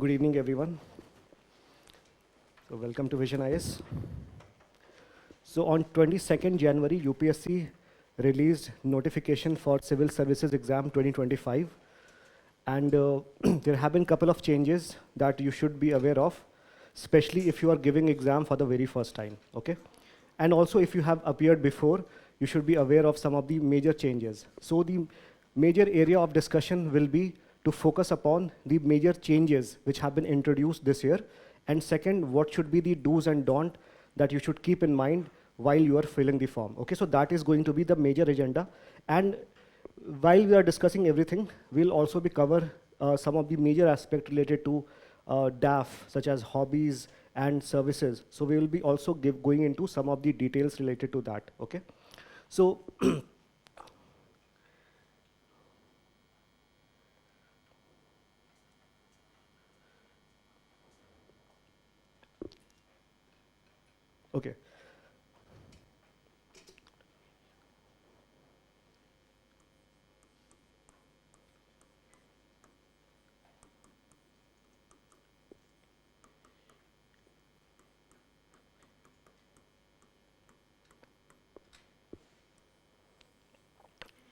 Good evening, everyone. So welcome to Vision IS. So on 22nd January, UPSC released notification for Civil Services Exam 2025. And there have been a couple of changes that you should be aware of, especially if you are giving exam for the very first time, okay? And also if you have appeared before, you should be aware of some of the major changes. So the major area of discussion will be to focus upon the major changes which have been introduced this year. And second, what should be the do's and don'ts that you should keep in mind while you are filling the form. Okay, so that is going to be the major agenda. And while we are discussing everything, we'll also be cover some of the major aspects related to DAF, such as hobbies and services. So we will be also going into some of the details related to that, okay? So, okay.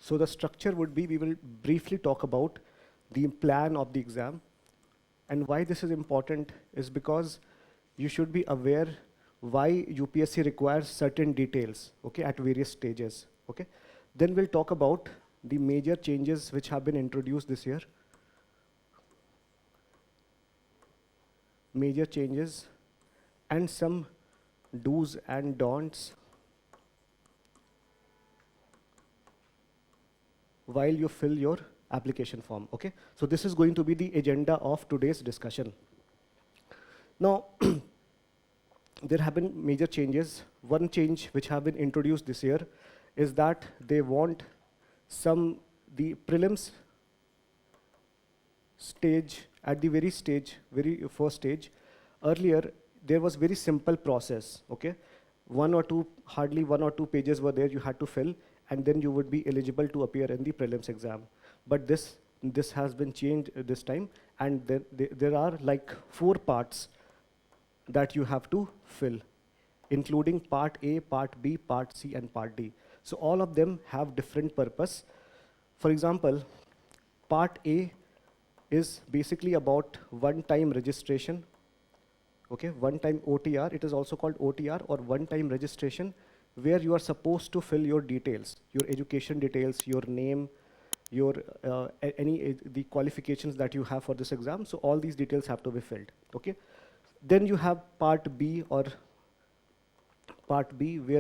So the structure would be, we will briefly talk about the plan of the exam. And why this is important is because you should be aware why UPSC requires certain details, okay, at various stages, okay? Then we'll talk about the major changes which have been introduced this year. Major changes and some do's and don'ts while you fill your application form, okay? So this is going to be the agenda of today's discussion. Now, there have been major changes. One change which have been introduced this year is that they want the prelims stage, at the very first stage. Earlier, there was very simple process, okay? Hardly one or two pages were there you had to fill, and then you would be eligible to appear in the prelims exam. But this has been changed this time, and there are like 4 parts that you have to fill, including part A, part B, part C, and part D. So all of them have different purpose. For example, part A is basically about one-time registration, okay, one-time OTR. It is also called OTR, or one-time registration, where you are supposed to fill your details, your education details, your name, your the qualifications that you have for this exam. So all these details have to be filled, okay? Then you have part B, where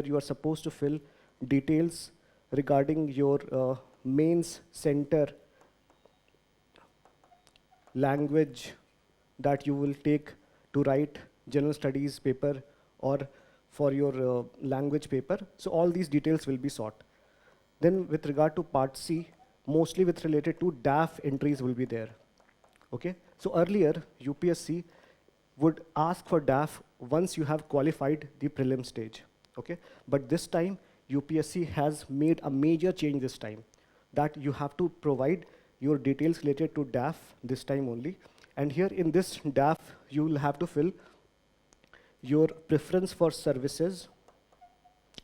you are supposed to fill details regarding your mains center language that you will take to write general studies paper or for your language paper. So all these details will be sought. Then with regard to part C, mostly with related to DAF entries will be there, okay? So earlier, UPSC would ask for DAF once you have qualified the prelim stage, okay? But this time, UPSC has made a major change this time, that you have to provide your details related to DAF this time only. And here in this DAF, you will have to fill your preference for services.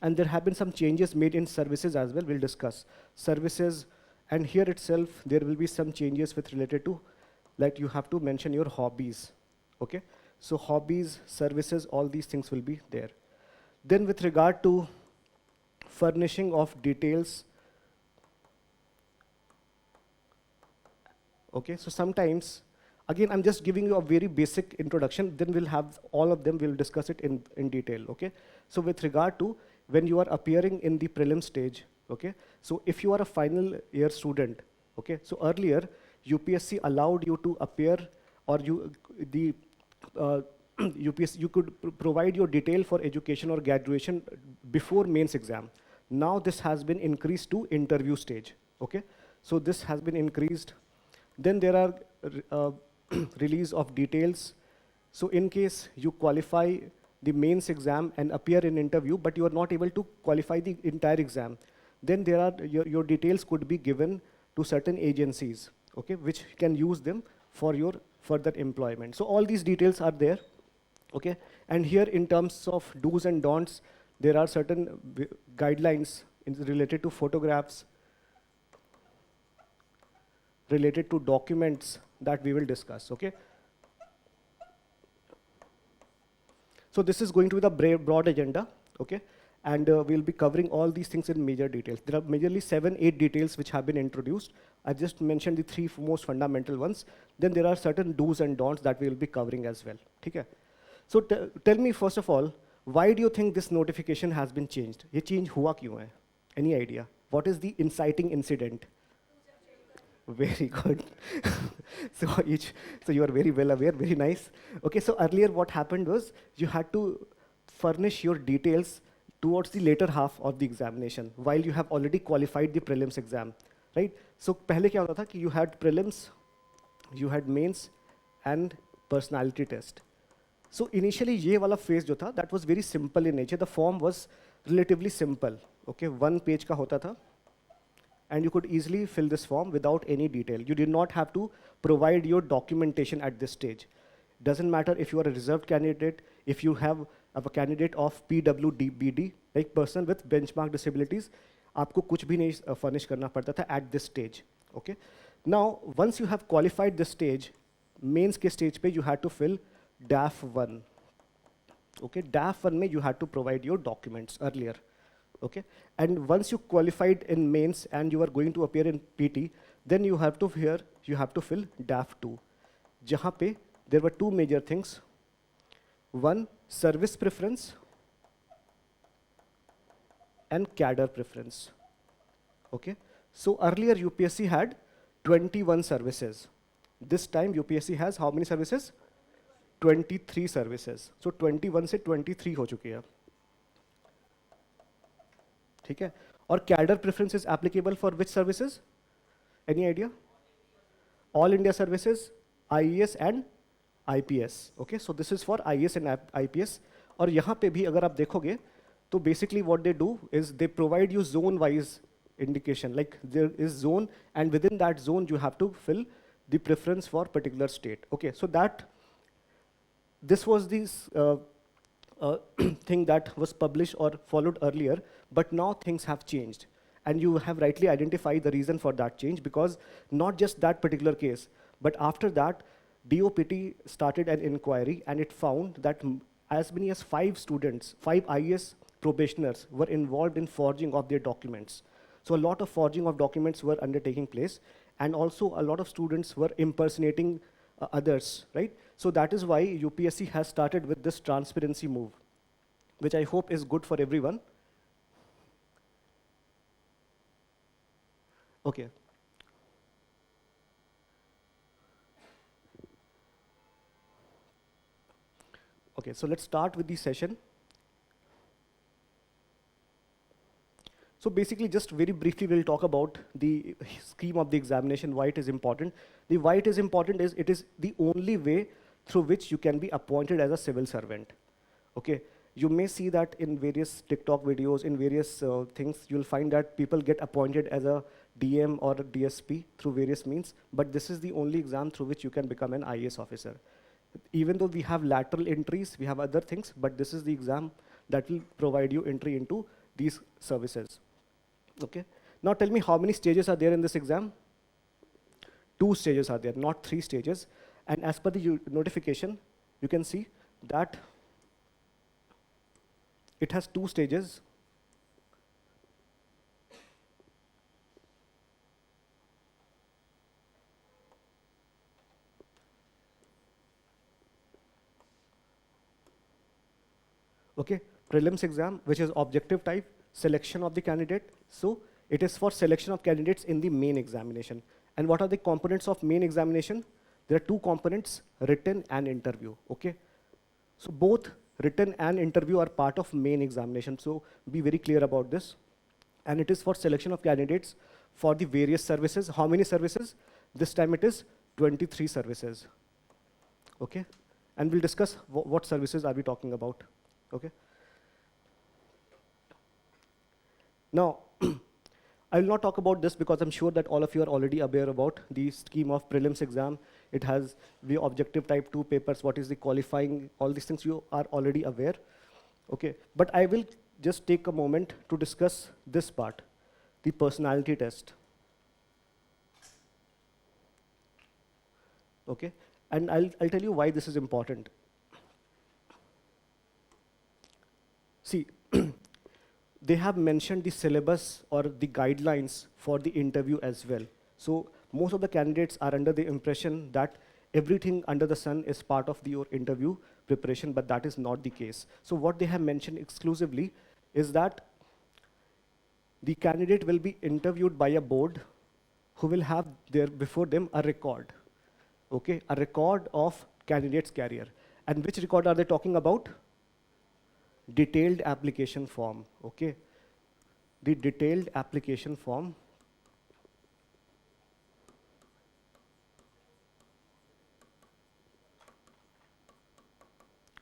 And there have been some changes made in services as well. We'll discuss services. And here itself, there will be some changes with related to, like you have to mention your hobbies, okay? So hobbies, services, all these things will be there. Then with regard to furnishing of details, okay? So sometimes, again, I'm just giving you a very basic introduction, then we'll have all of them, we'll discuss it in detail, okay? So with regard to when you are appearing in the prelim stage, okay? So if you are a final year student, okay? So earlier, UPSC allowed you to appear, or UPSC, you could provide your detail for education or graduation before mains exam. Now this has been increased to interview stage, okay? So this has been increased. Then there are release of details. So in case you qualify the mains exam and appear in interview, but you are not able to qualify the entire exam, then your details could be given to certain agencies, okay, which can use them for your further employment. So all these details are there, okay? And here in terms of do's and don'ts, there are certain guidelines related to photographs, related to documents that we will discuss, okay? So this is going to be the broad agenda, okay? And we'll be covering all these things in major details. There are majorly 7-8 details which have been introduced. I just mentioned the 3 most fundamental ones. Then there are certain do's and don'ts that we'll be covering as well, okay? So tell me first of all, why do you think this notification has been changed? ये change हुआ क्यों है? Any idea? What is the inciting incident? Very good. So you are very well aware, very nice. Okay, so earlier what happened was you had to furnish your details towards the later half of the examination while you have already qualified the prelims exam, right? So पहले क्या होता था कि you had prelims, you had mains and personality test. So initially ये वाला phase जो था, that was very simple in nature. The form was relatively simple, okay? 1 page का होता था. And you could easily fill this form without any detail. You did not have to provide your documentation at this stage. Doesn't matter if you are a reserved candidate, if you have a candidate of PwBD, like person with benchmark disabilities, आपको कुछ भी नहीं furnish करना पड़ता था at this stage. Okay. Now, once you have qualified this stage, mains के stage पे you had to fill DAF 1. Okay, DAF 1 में you had to provide your documents earlier. Okay, and once you qualified in mains and you are going to appear in PT, then you have to fill DAF 2. जहाँ पे there were 2 major things. One, service preference and cadre preference. Okay, so earlier UPSC had 21 services. This time UPSC has how many services? 23 services. So 21 से 23 हो चुकी है. ठीक है, और cadre preference is applicable for which services? Any idea? All India services, IAS and IPS. Okay, so this is for IAS and IPS. और यहाँ पे भी अगर आप देखोगे तो basically what they do is they provide you zone wise indication, like there is zone and within that zone you have to fill the preference for particular state. Okay, so that this was this thing that was published or followed earlier, but now things have changed. And you have rightly identified the reason for that change, because not just that particular case, but after that, DOPT started an inquiry and it found that as many as 5 students, 5 IAS probationers were involved in forging of their documents. So a lot of forging of documents were undertaking place, and also a lot of students were impersonating others, right? So that is why UPSC has started with this transparency move, which I hope is good for everyone. Okay. Okay, so let's start with the session. So basically, just very briefly, we'll talk about the scheme of the examination, why it is important. The why it is important is it is the only way through which you can be appointed as a civil servant. Okay, you may see that in various TikTok videos, in various things, you'll find that people get appointed as a DM or a DSP through various means, but this is the only exam through which you can become an IAS officer. Even though we have lateral entries, we have other things, but this is the exam that will provide you entry into these services. Okay. Now tell me how many stages are there in this exam? 2 stages are there, not 3 stages. And as per the notification, you can see that it has 2 stages. Okay, prelims exam, which is objective type, selection of the candidate. So it is for selection of candidates in the main examination. And what are the components of main examination? There are 2 components, written and interview, okay? So both written and interview are part of main examination, so be very clear about this. And it is for selection of candidates for the various services. How many services? This time it is 23 services, okay? And we'll discuss what services are we talking about, okay? Now, I will not talk about this because I'm sure that all of you are already aware about the scheme of prelims exam. it has the objective type 2 papers, what is the qualifying, all these things you are already aware. Okay, but I will just take a moment to discuss this part, the personality test. Okay, and I'll tell you why this is important. See, they have mentioned the syllabus or the guidelines for the interview as well. So most of the candidates are under the impression that everything under the sun is part of your interview preparation, but that is not the case. So what they have mentioned exclusively is that the candidate will be interviewed by a board who will have there before them a record, okay, a record of candidate's career. And which record are they talking about? Detailed application form, okay? The detailed application form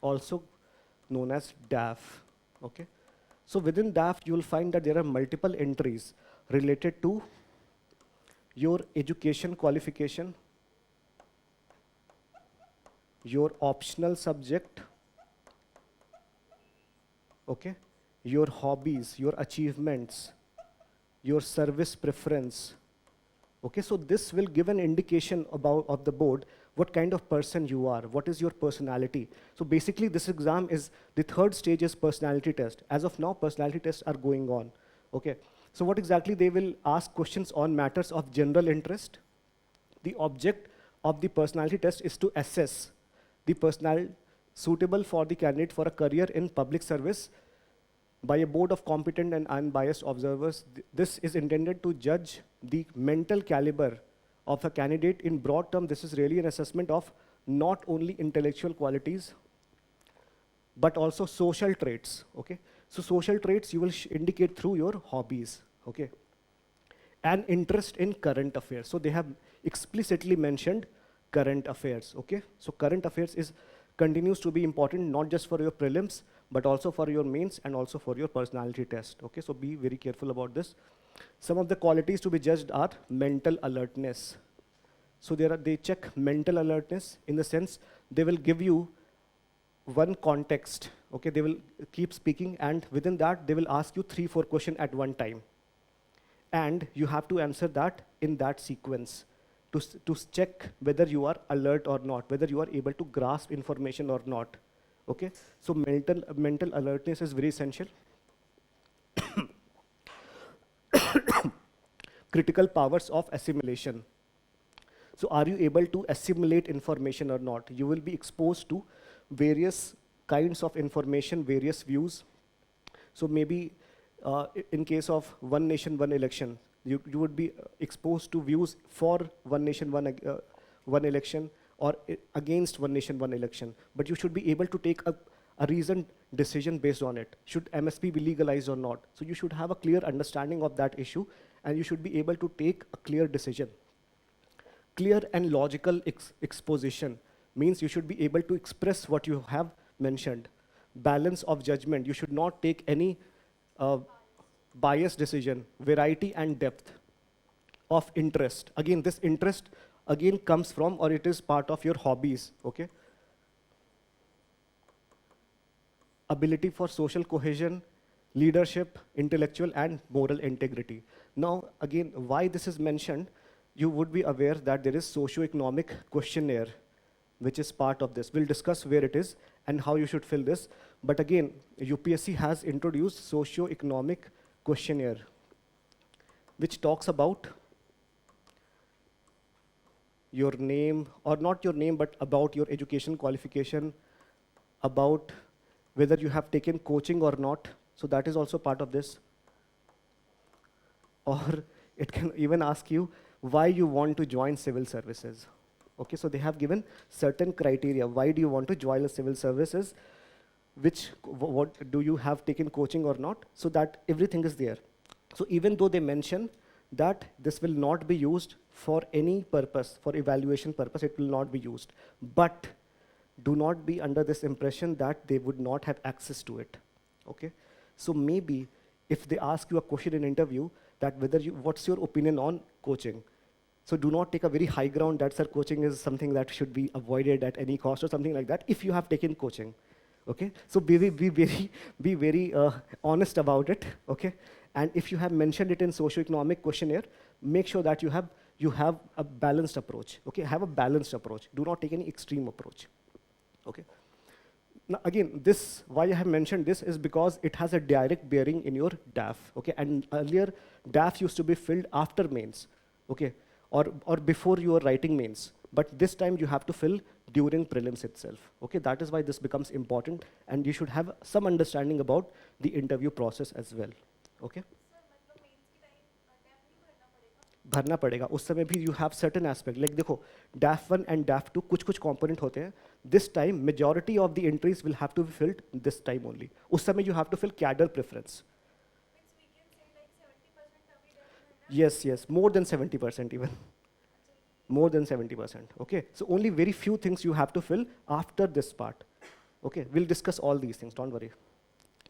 also known as DAF, okay? So within DAF, you will find that there are multiple entries related to your education qualification, your optional subject, okay, your hobbies, your achievements, your service preference. Okay, so this will give an indication of the board what kind of person you are, what is your personality. So basically this exam is, the third stage is personality test. As of now, personality tests are going on. Okay, so what exactly they will ask questions on matters of general interest. The object of the personality test is to assess the personality suitable for the candidate for a career in public service by a board of competent and unbiased observers. This is intended to judge the mental caliber of a candidate. In broad term, this is really an assessment of not only intellectual qualities, but also social traits, okay? So social traits you will indicate through your hobbies, okay? And interest in current affairs. So they have explicitly mentioned current affairs, okay? So current affairs continues to be important, not just for your prelims, but also for your mains and also for your personality test, okay? So be very careful about this. Some of the qualities to be judged are mental alertness. So they check mental alertness in the sense they will give you one context, okay? They will keep speaking, and within that, they will ask you 3-4 questions at one time. And you have to answer that in that sequence to check whether you are alert or not, whether you are able to grasp information or not, okay? So mental alertness is very essential. Critical powers of assimilation. So are you able to assimilate information or not? You will be exposed to various kinds of information, various views. So maybe in case of one nation, one election, you would be exposed to views for one nation, one election, or against one nation, one election. But you should be able to take a reasoned decision based on it. Should MSP be legalized or not? So you should have a clear understanding of that issue, and you should be able to take a clear decision. Clear and logical exposition means you should be able to express what you have mentioned. Balance of judgment, you should not take any biased decision. Variety and depth of interest. Again, this interest again comes from, or it is part of your hobbies, okay? Ability for social cohesion, leadership, intellectual and moral integrity. Now, again, why this is mentioned, you would be aware that there is socio-economic questionnaire, which is part of this. We'll discuss where it is and how you should fill this. But again, UPSC has introduced socio-economic questionnaire, which talks about your name, or not your name, but about your education qualification, about whether you have taken coaching or not. So that is also part of this. Or it can even ask you why you want to join civil services. Okay, so they have given certain criteria. Why do you want to join the civil services? What do you have taken coaching or not? So that everything is there. So even though they mention that this will not be used for any purpose, for evaluation purpose, it will not be used. But do not be under this impression that they would not have access to it, okay? So maybe if they ask you a question in interview that what's your opinion on coaching? So do not take a very high ground that, sir, coaching is something that should be avoided at any cost or something like that if you have taken coaching. Okay? So be very honest about it. Okay? And if you have mentioned it in socioeconomic questionnaire, make sure that you have a balanced approach. Okay? Have a balanced approach. Do not take any extreme approach. Okay? Now, again, why I have mentioned this is because it has a direct bearing in your DAF. Okay? And earlier, DAF used to be filled after mains. Okay? Or before you are writing mains. But this time you have to fill during prelims itself. Okay, that is why this becomes important, and you should have some understanding about the interview process as well. Okay? भरना पड़ेगा उस समय भी you have certain aspect like देखो DAF 1 and DAF 2 कुछ component होते हैं. This time majority of the entries will have to be filled this time only. उस समय you have to fill cadre preference. Yes, more than 70% even. More than 70%. Okay, so only very few things you have to fill after this part. Okay, we'll discuss all these things. Don't worry.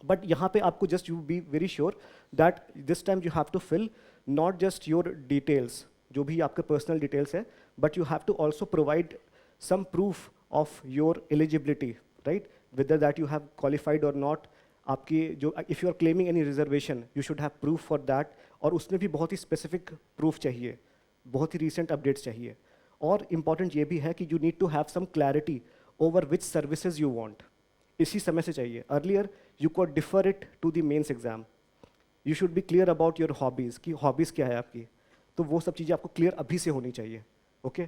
But यहाँ पे आपको just you be very sure that this time you have to fill not just your details, जो भी आपके personal details है, but you have to also provide some proof of your eligibility, right? Whether that you have qualified or not. आपकी जो if you are claiming any reservation, you should have proof for that. और उसमें भी बहुत ही specific proof चाहिए, बहुत ही recent updates चाहिए. और important ये भी है कि you need to have some clarity over which services you want. इसी समय से चाहिए. Earlier, you could defer it to the mains exam. You should be clear about your hobbies, कि hobbies क्या है आपकी. तो वो सब चीज़ें आपको clear अभी से होनी चाहिए. Okay?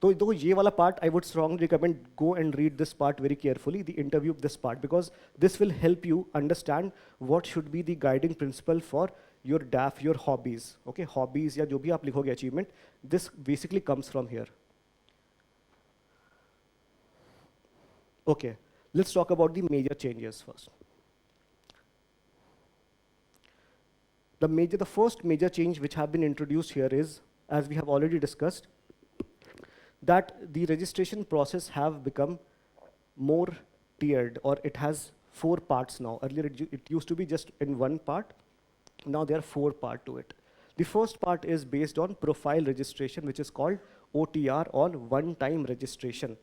तो ये वाला part, I would strongly recommend go and read this part very carefully, the interview of this part, because this will help you understand what should be the guiding principle for your DAF, your hobbies. Okay, hobbies या जो भी आप लिखोगे achievement, this basically comes from here. Okay, let's talk about the major changes first. The first major change which have been introduced here is, as we have already discussed, that the registration process have become more tiered, or it has 4 parts now. Earlier it used to be just in 1 part. Now there are 4 parts to it. The first part is based on profile registration, which is called OTR, or one-time registration.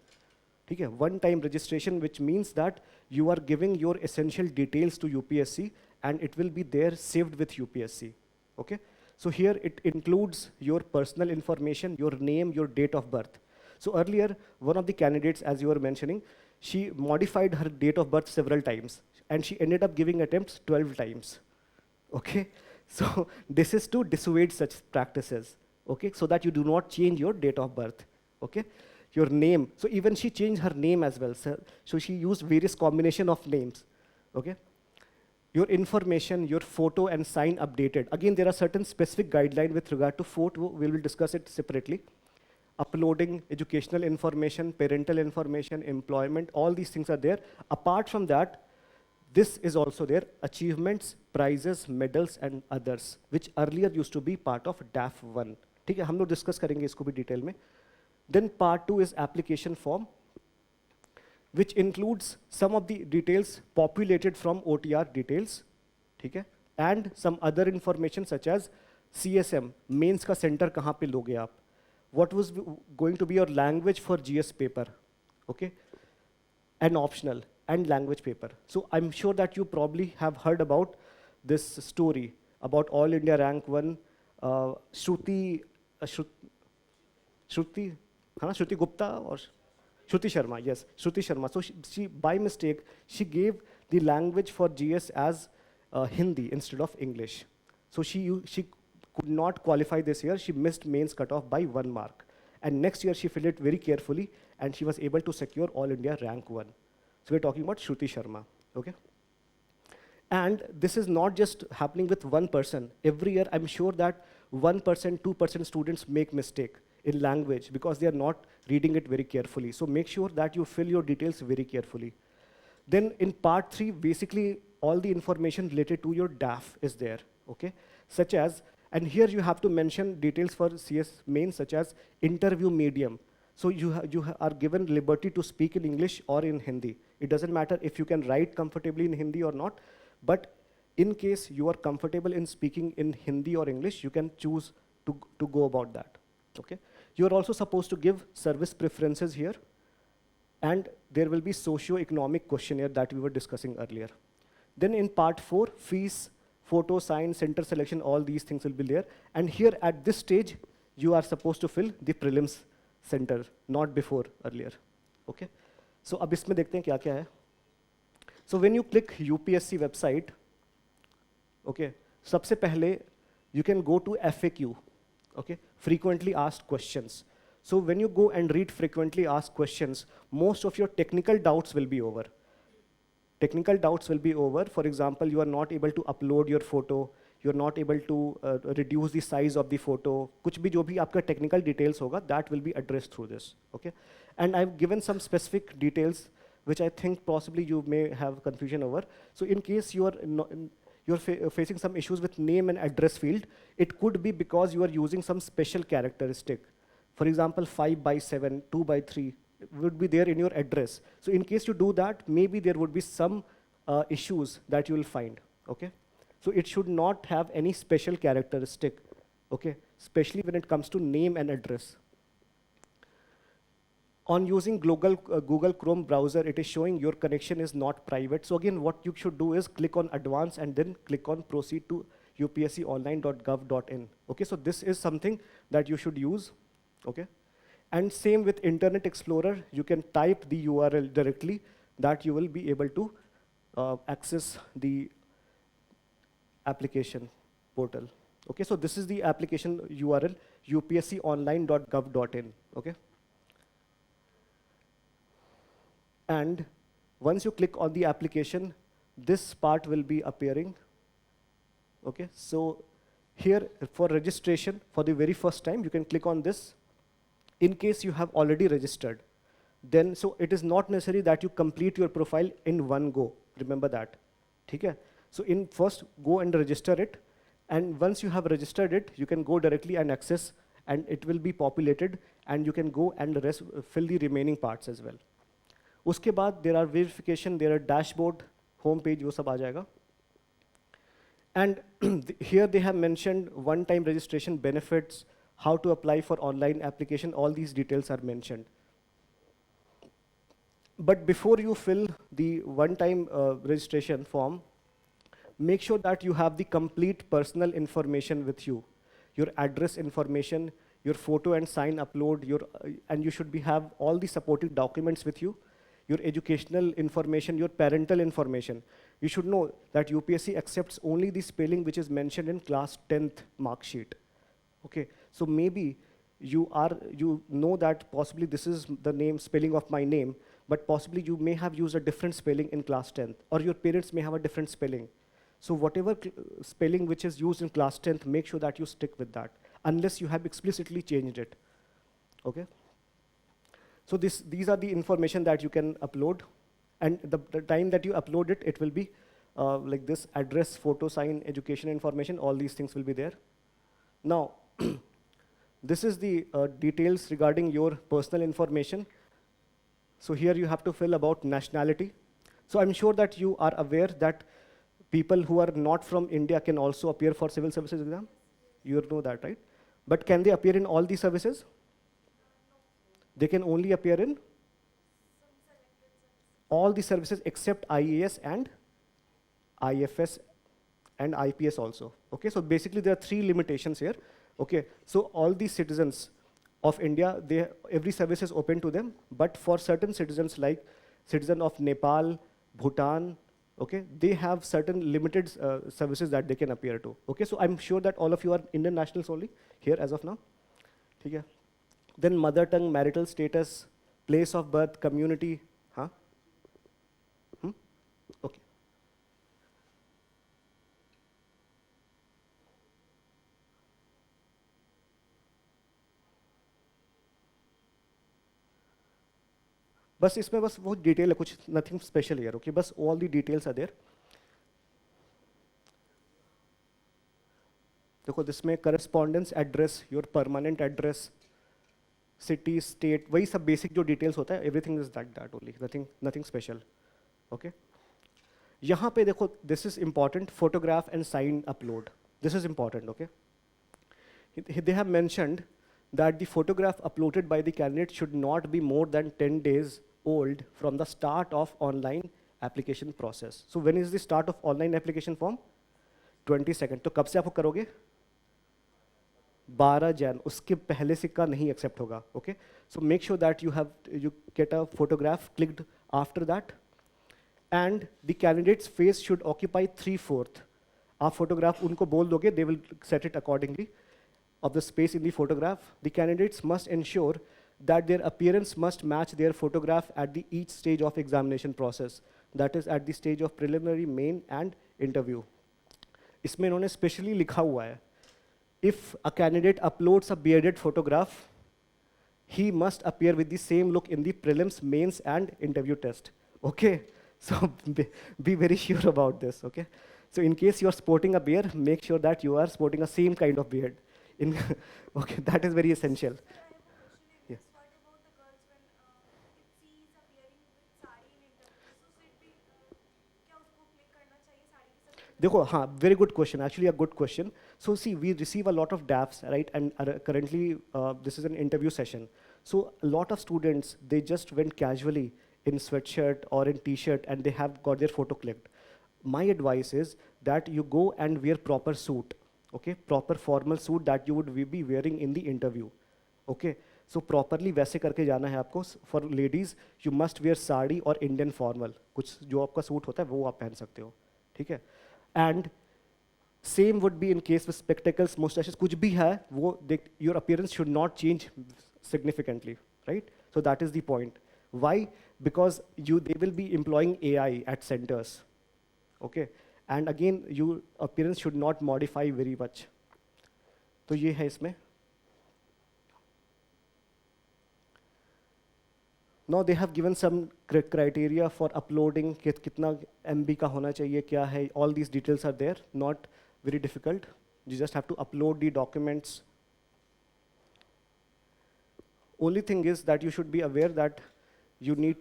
Okay, one-time registration, which means that you are giving your essential details to UPSC and it will be there saved with UPSC. Okay, so here it includes your personal information, your name, your date of birth. So earlier, one of the candidates, as you were mentioning, she modified her date of birth several times and she ended up giving attempts 12 times. Okay, so this is to dissuade such practices. Okay, so that you do not change your date of birth. Okay, your name. So even she changed her name as well. So she used various combination of names. Okay, your information, your photo and sign updated. Again, there are certain specific guidelines with regard to photo. We will discuss it separately. Uploading educational information, parental information, employment, all these things are there. Apart from that, this is also there, achievements, prizes, medals and others, which earlier used to be part of DAF 1. ठीक है, हम लोग discuss करेंगे इसको भी detail में. Then part 2 is application form, which includes some of the details populated from OTR details, ठीक है, and some other information such as CSM, mains का center कहाँ पे लोगे आप, what was going to be your language for GS paper, okay, and optional, and language paper. So I'm sure that you probably have heard about this story about All India Rank 1, Shruti Gupta or Shruti Sharma, yes, Shruti Sharma. So she by mistake, she gave the language for GS as Hindi instead of English. So she could not qualify this year. She missed mains cutoff by 1 mark. And next year she filled it very carefully and she was able to secure All India Rank 1. So we're talking about Shruti Sharma, okay? And this is not just happening with one person. Every year, I'm sure that 1%, 2% students make mistake in language because they are not reading it very carefully. So make sure that you fill your details very carefully. Then in part 3, basically all the information related to your DAF is there, okay? Such as, and here you have to mention details for CS main, such as interview medium. So you are given liberty to speak in English or in Hindi. It doesn't matter if you can write comfortably in Hindi or not, but in case you are comfortable in speaking in Hindi or English, you can choose to go about that. Okay. You are also supposed to give service preferences here, and there will be socio-economic questionnaire that we were discussing earlier. Then in part 4, fees, photo, sign, center selection, all these things will be there. And here at this stage, you are supposed to fill the prelims center, not before earlier. Okay. So अब इसमें देखते हैं क्या क्या है. So when you click UPSC website, okay, सबसे पहले you can go to FAQ, okay, frequently asked questions. So when you go and read frequently asked questions, most of your technical doubts will be over. Technical doubts will be over. For example, you are not able to upload your photo, you are not able to reduce the size of the photo. कुछ भी जो भी आपका technical details होगा, that will be addressed through this, okay? And I've given some specific details, which I think possibly you may have confusion over. So in case you are facing some issues with name and address field, it could be because you are using some special characteristic. For example, 5/7, 2/3 would be there in your address. So in case you do that, maybe there would be some issues that you will find, okay? So it should not have any special characteristic, okay? Especially when it comes to name and address. On using Google Chrome browser, it is showing your connection is not private. So again, what you should do is click on advanced and then click on proceed to upsconline.gov.in. Okay, so this is something that you should use, okay? And same with Internet Explorer, you can type the URL directly that you will be able to access the application portal. Okay, so this is the application URL, upsconline.gov.in, okay? And once you click on the application, this part will be appearing, okay? So here for registration, for the very first time, you can click on this. In case you have already registered, then so it is not necessary that you complete your profile in one go. Remember that. Okay? So in first, go and register it. And once you have registered it, you can go directly and access, and it will be populated, and you can go and fill the remaining parts as well. उसके बाद there are verification, there are dashboard, home page, वो सब आ जाएगा. And here they have mentioned one-time registration benefits, how to apply for online application, all these details are mentioned. But before you fill the one-time registration form, make sure that you have the complete personal information with you. Your address information, your photo and sign upload, and you should have all the supporting documents with you, your educational information, your parental information. You should know that UPSC accepts only the spelling which is mentioned in class 10th mark sheet. Okay, so maybe you know that possibly this is the name, spelling of my name, but possibly you may have used a different spelling in class 10th, or your parents may have a different spelling. So whatever spelling which is used in class 10th, make sure that you stick with that, unless you have explicitly changed it, okay? So these are the information that you can upload, and the time that you upload it, it will be like this: address, photo, sign, education information, all these things will be there. Now, this is the details regarding your personal information. So here you have to fill about nationality. So I'm sure that you are aware that people who are not from India can also appear for civil services exam. You know that, right? But can they appear in all these services? They can only appear in all the services except IAS and IFS and IPS also. Okay, so basically there are 3 limitations here. Okay, so all the citizens of India, every service is open to them, but for certain citizens like citizen of Nepal, Bhutan, okay, they have certain limited services that they can appear to. Okay, so I'm sure that all of you are Indian nationals only here as of now. Okay. Then mother tongue, marital status, place of birth, community, huh? Okay. बस इसमें बस वो detail है, कुछ nothing special here, okay? बस all the details are there. देखो जिसमें correspondence address, your permanent address, city, state, वही सब basic जो details होता है, everything is that only, nothing special, okay? यहाँ पे देखो, this is important, photograph and sign upload. This is important, okay? They have mentioned that the photograph uploaded by the candidate should not be more than 10 days old from the start of online application process. So when is the start of online application form? 22nd. तो कब से आप करोगे? 12 Jan. उसके पहले से का नहीं accept होगा. Okay? So make sure that you get a photograph clicked after that, and the candidate's face should occupy 3/4. आप photograph उनको बोल दोगे, they will set it accordingly of the space in the photograph. The candidates must ensure that their appearance must match their photograph at each stage of examination process. That is at the stage of preliminary, main and interview. इसमें इन्होंने specially लिखा हुआ है, if a candidate uploads a bearded photograph, he must appear with the same look in the prelims, mains and interview test. Okay? So be very sure about this, okay? So in case you are sporting a beard, make sure that you are sporting a same kind of beard. Okay, that is very essential. Yeah. What about the girls when if she is appearing with sari in interview? So should be क्या उसको click करना चाहिए साड़ी के साथ? देखो, हाँ, very good question. Actually, a good question. So see, we receive a lot of DAFs, right? And currently, this is an interview session. So a lot of students, they just went casually in sweatshirt or in t-shirt, and they have got their photo clicked. My advice is that you go and wear proper suit, okay? Proper formal suit that you would be wearing in the interview, okay? So properly वैसे करके जाना है आपको. For ladies, you must wear sari और Indian formal. कुछ जो आपका suit होता है वो आप पहन सकते हो, ठीक है? And same would be in case with spectacles, mustaches, कुछ भी है वो your appearance should not change significantly, right? So that is the point. Why? Because they will be employing AI at centers, okay? And again, your appearance should not modify very much. तो ये है इसमें. Now they have given some criteria for uploading, कितना MB का होना चाहिए, क्या है, all these details are there, not very difficult. You just have to upload the documents. Only thing is that you should be aware that you need,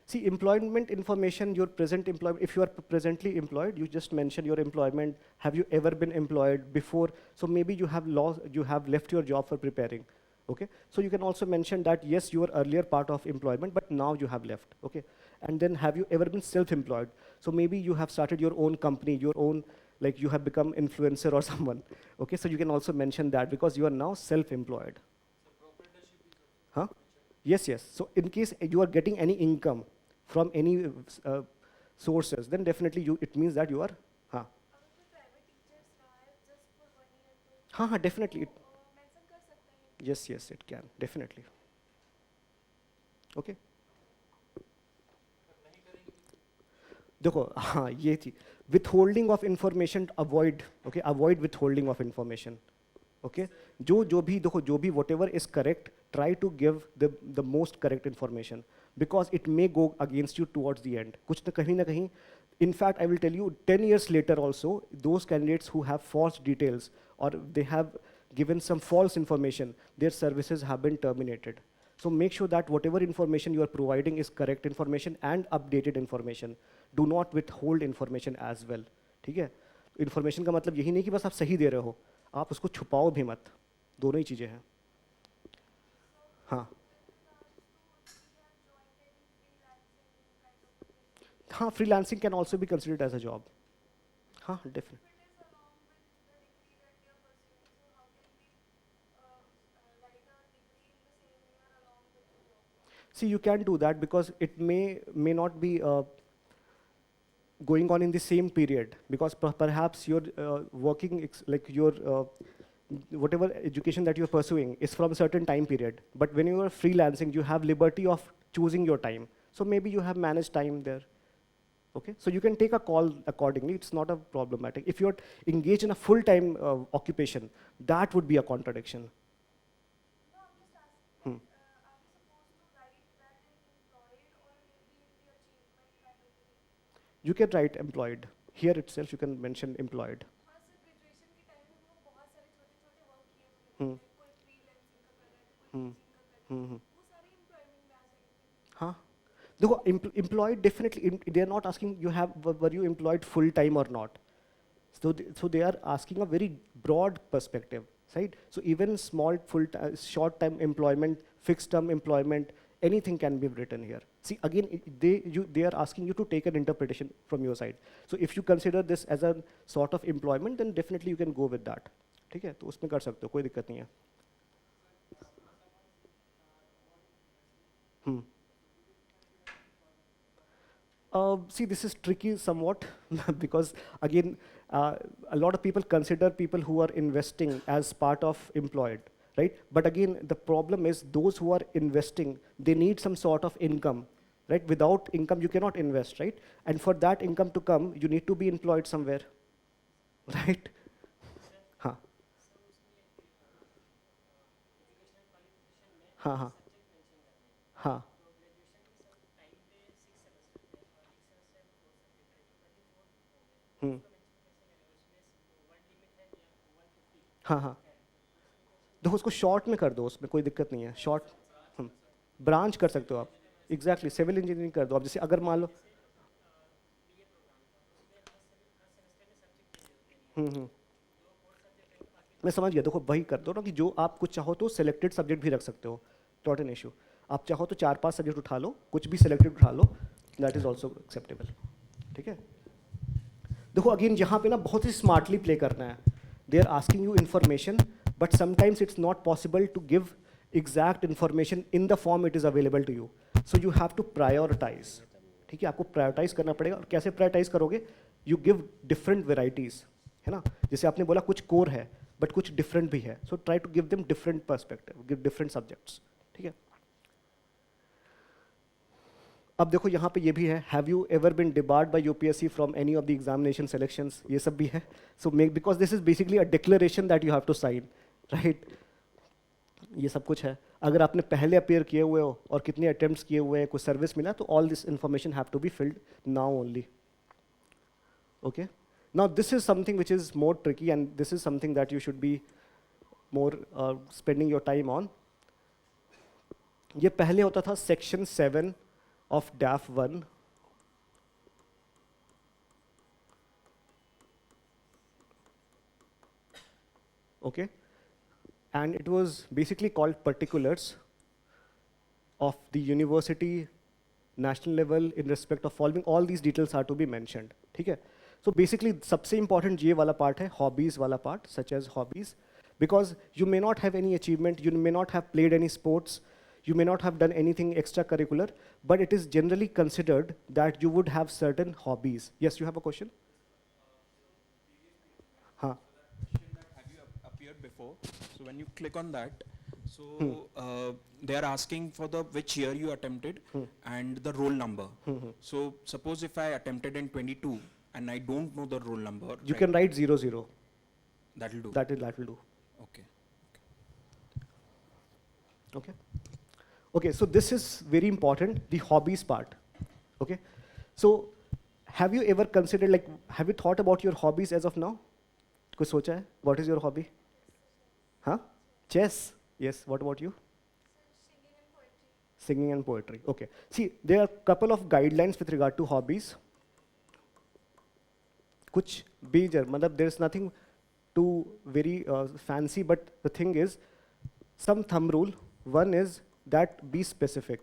See, employment information, your present employment, if you are presently employed, you just mention your employment. Have you ever been employed before? So maybe you have left your job for preparing, okay? So you can also mention that, yes, you were earlier part of employment, but now you have left, okay? And then have you ever been self-employed? So maybe you have started your own company, your own, like you have become influencer or someone, okay? So you can also mention that because you are now self-employed. Huh? Yes, yes. So in case you are getting any income from any sources, then definitely it means that you are, अगर कोई private teachers रहा है just for 1 year तो हाँ, definitely. mention कर सकते हैं. Yes, yes, it can, definitely. Okay. देखो, हाँ, ये थी withholding of information, avoid, okay, avoid withholding of information, okay? जो भी देखो, जो भी whatever is correct, try to give the most correct information, because it may go against you towards the end. कुछ तो कहीं ना कहीं, in fact, I will tell you, 10 years later also, those candidates who have false details or they have given some false information, their services have been terminated. So make sure that whatever information you are providing is correct information and updated information. Do not withhold information as well. ठीक है? Information का मतलब यही नहीं कि बस आप सही दे रहे हो, आप उसको छुपाओ भी मत. दोनों ही चीजें हैं. हाँ. हाँ, freelancing can also be considered as a job. हाँ, definitely. See, you can do that because it may not be going on in the same period, because perhaps you're working, like your whatever education that you're pursuing is from a certain time period. But when you are freelancing, you have liberty of choosing your time. So maybe you have managed time there. Okay, so you can take a call accordingly. It's not a problematic. If you're engaged in a full-time occupation, that would be a contradiction. No, I'm just asking. Are we supposed to write that in employed or maybe in the achievement category? You can write employed. Here itself, you can mention employed. हाँ sir, graduation के time में वो बहुत सारे छोटे-छोटे work किए हुए थे. कोई freelancing का कर रहा है, कोई teaching का कर रहा है. वो सारे employment में आ जाएंगे. हाँ. देखो, employed definitely, they are not asking were you employed full time or not. So they are asking a very broad perspective, right? So even small short-term employment, fixed-term employment, anything can be written here. See, again, they are asking you to take an interpretation from your side. So if you consider this as a sort of employment, then definitely you can go with that. ठीक है? तो उसमें कर सकते हो, कोई दिक्कत नहीं है. See, this is tricky somewhat because again, a lot of people consider people who are investing as part of employed, right? But again, the problem is those who are investing, they need some sort of income, right? Without income, you cannot invest, right? And for that income to come, you need to be employed somewhere, right? हाँ हाँ हाँ हाँ हाँ हाँ देखो उसको short में कर दो, उसमें कोई दिक्कत नहीं है. शॉर्ट ब्रांच कर सकते हो आप. एग्जैक्टली सिविल इंजीनियरिंग कर दो आप. जैसे अगर मान लो मैं समझ गया. देखो वही कर दो ना कि जो आप कुछ चाहो तो सिलेक्टेड सब्जेक्ट भी रख सकते हो, नॉट एन इशू. आप चाहो तो 4-5 सब्जेक्ट उठा लो, कुछ भी सिलेक्टेड उठा लो, दैट इज ऑल्सो एक्सेप्टेबल. ठीक है. देखो अगेन यहाँ पे ना बहुत ही स्मार्टली प्ले करना है. They are asking you information, but sometimes it's not possible to give exact information in the form it is available to you. So you have to prioritise. ठीक है, आपको प्रायोरिटाइज करना पड़ेगा. और कैसे प्रायोरिटाइज करोगे? यू गिव डिफरेंट वेराइटीज़, है ना. जैसे आपने बोला कुछ कोर है बट कुछ डिफरेंट भी है. So try to give them different perspective, give different subjects. ठीक है. अब देखो यहाँ पे ये भी है, have you ever been debarred by UPSC from any of the examination selections. ये सब भी है. So make, because this is basically a declaration that you have to sign, right. ये सब कुछ है. अगर आपने पहले अपेयर किए हुए हो और कितने अटेम्प्ट्स किए हुए हैं, कुछ सर्विस मिला, तो all this information have to be filled now only. Okay. Now this is something which is more tricky and this is something that you should be more spending your time on. ये पहले होता था section 7 of DAF 1. Okay, and it was basically called particulars of the university, national level, in respect of following. All these details are to be mentioned. ठीक है. So basically सबसे important ये वाला part है, hobbies वाला part, such as hobbies, because you may not have any achievement, you may not have played any sports, you may not have done anything extracurricular, but it is generally considered that you would have certain hobbies. Yes, you have a question? Huh. Have you appeared before? So when you click on that, so they are asking for the which year you attempted and the roll number. So suppose if I attempted in 22 and I don't know the roll number. You can write 00. That will do. That will do. Okay. Okay. Okay, so this is very important, the hobbies part. Okay, so have you ever considered, like, have you thought about your hobbies as of now? कुछ सोचा है? What is your hobby? Huh? Chess. Yes. What about you? Singing and poetry. Singing and poetry. Okay. See, there are a couple of guidelines with regard to hobbies. कुछ भी मतलब there is nothing too very fancy, but the thing is, some thumb rule. One is that be specific.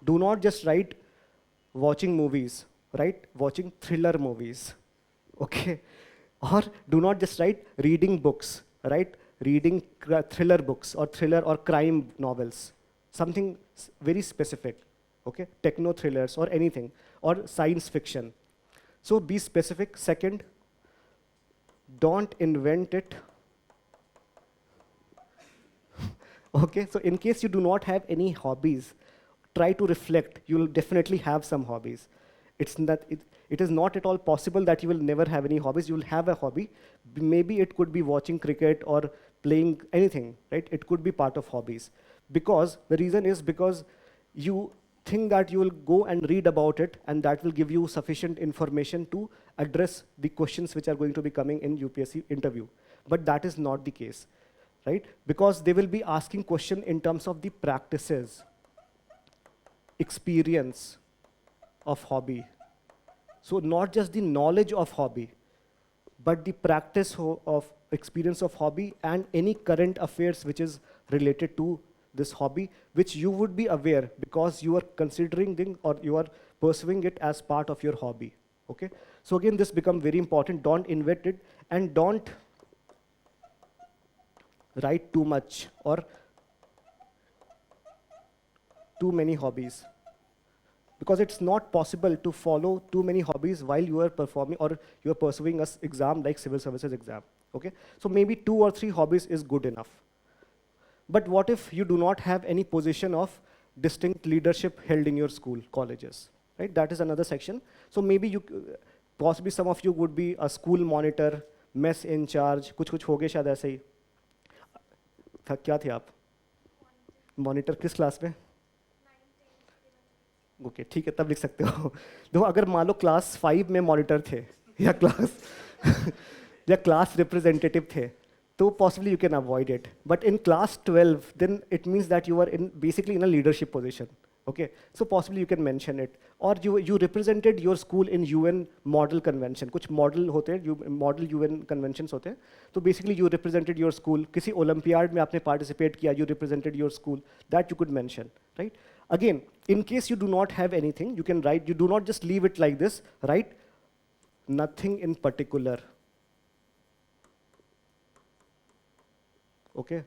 Do not just write watching movies, write watching thriller movies. Okay? Or do not just write reading books, write reading thriller books or thriller or crime novels. Something very specific. Okay? Techno thrillers or anything, or science fiction. So be specific. Second, don't invent it. Okay, so in case you do not have any hobbies, try to reflect. You will definitely have some hobbies. It is not at all possible that you will never have any hobbies. You will have a hobby. Maybe it could be watching cricket or playing anything, right? It could be part of hobbies. Because the reason is because you think that you will go and read about it, and that will give you sufficient information to address the questions which are going to be coming in UPSC interview. But that is not the case. Right? Because they will be asking question in terms of the practices, experience of hobby. So not just the knowledge of hobby, but the practice of experience of hobby and any current affairs which is related to this hobby, which you would be aware because you are considering them or you are pursuing it as part of your hobby. Okay? So again, this becomes very important. Don't invent it and don't write too much or too many hobbies. Because it's not possible to follow too many hobbies while you are performing or you are pursuing an exam like civil services exam. Okay? So maybe 2 or 3 hobbies is good enough. But what if you do not have any position of distinct leadership held in your school, colleges? Right? That is another section. So maybe you, possibly some of you would be a school monitor, mess in charge, कुछ होगे शायद ऐसे ही. क्या थे आप? Monitor किस class में? Okay ठीक है, तब लिख सकते हो. देखो अगर मान लो क्लास 5 में मॉनिटर थे या क्लास रिप्रेजेंटेटिव थे, तो possibly you can avoid it. But in class 12, then it means that you are basically in a leadership position. Okay, so possibly you can mention it. Or you represented your school in UN model convention. कुछ model होते हैं, model UN conventions होते हैं. तो basically you represented your school. किसी Olympiad में आपने participate किया, you represented your school. That you could mention, right? Again, in case you do not have anything, you can write. You do not just leave it like this. Write nothing in particular. Okay.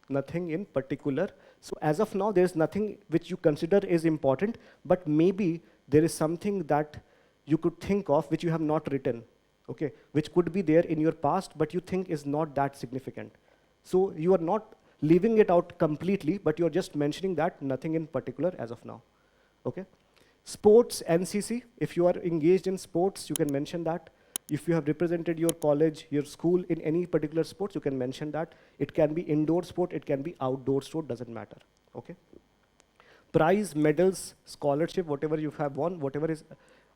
Nothing in particular. So as of now, there is nothing which you consider is important, but maybe there is something that you could think of which you have not written, okay, which could be there in your past, but you think is not that significant. So you are not leaving it out completely, but you're just mentioning that nothing in particular as of now, okay? Sports, NCC, if you are engaged in sports, you can mention that. If you have represented your college, your school in any particular sports, you can mention that. It can be indoor sport, it can be outdoor sport, doesn't matter, okay? Prize, medals, scholarship, whatever you have won, whatever is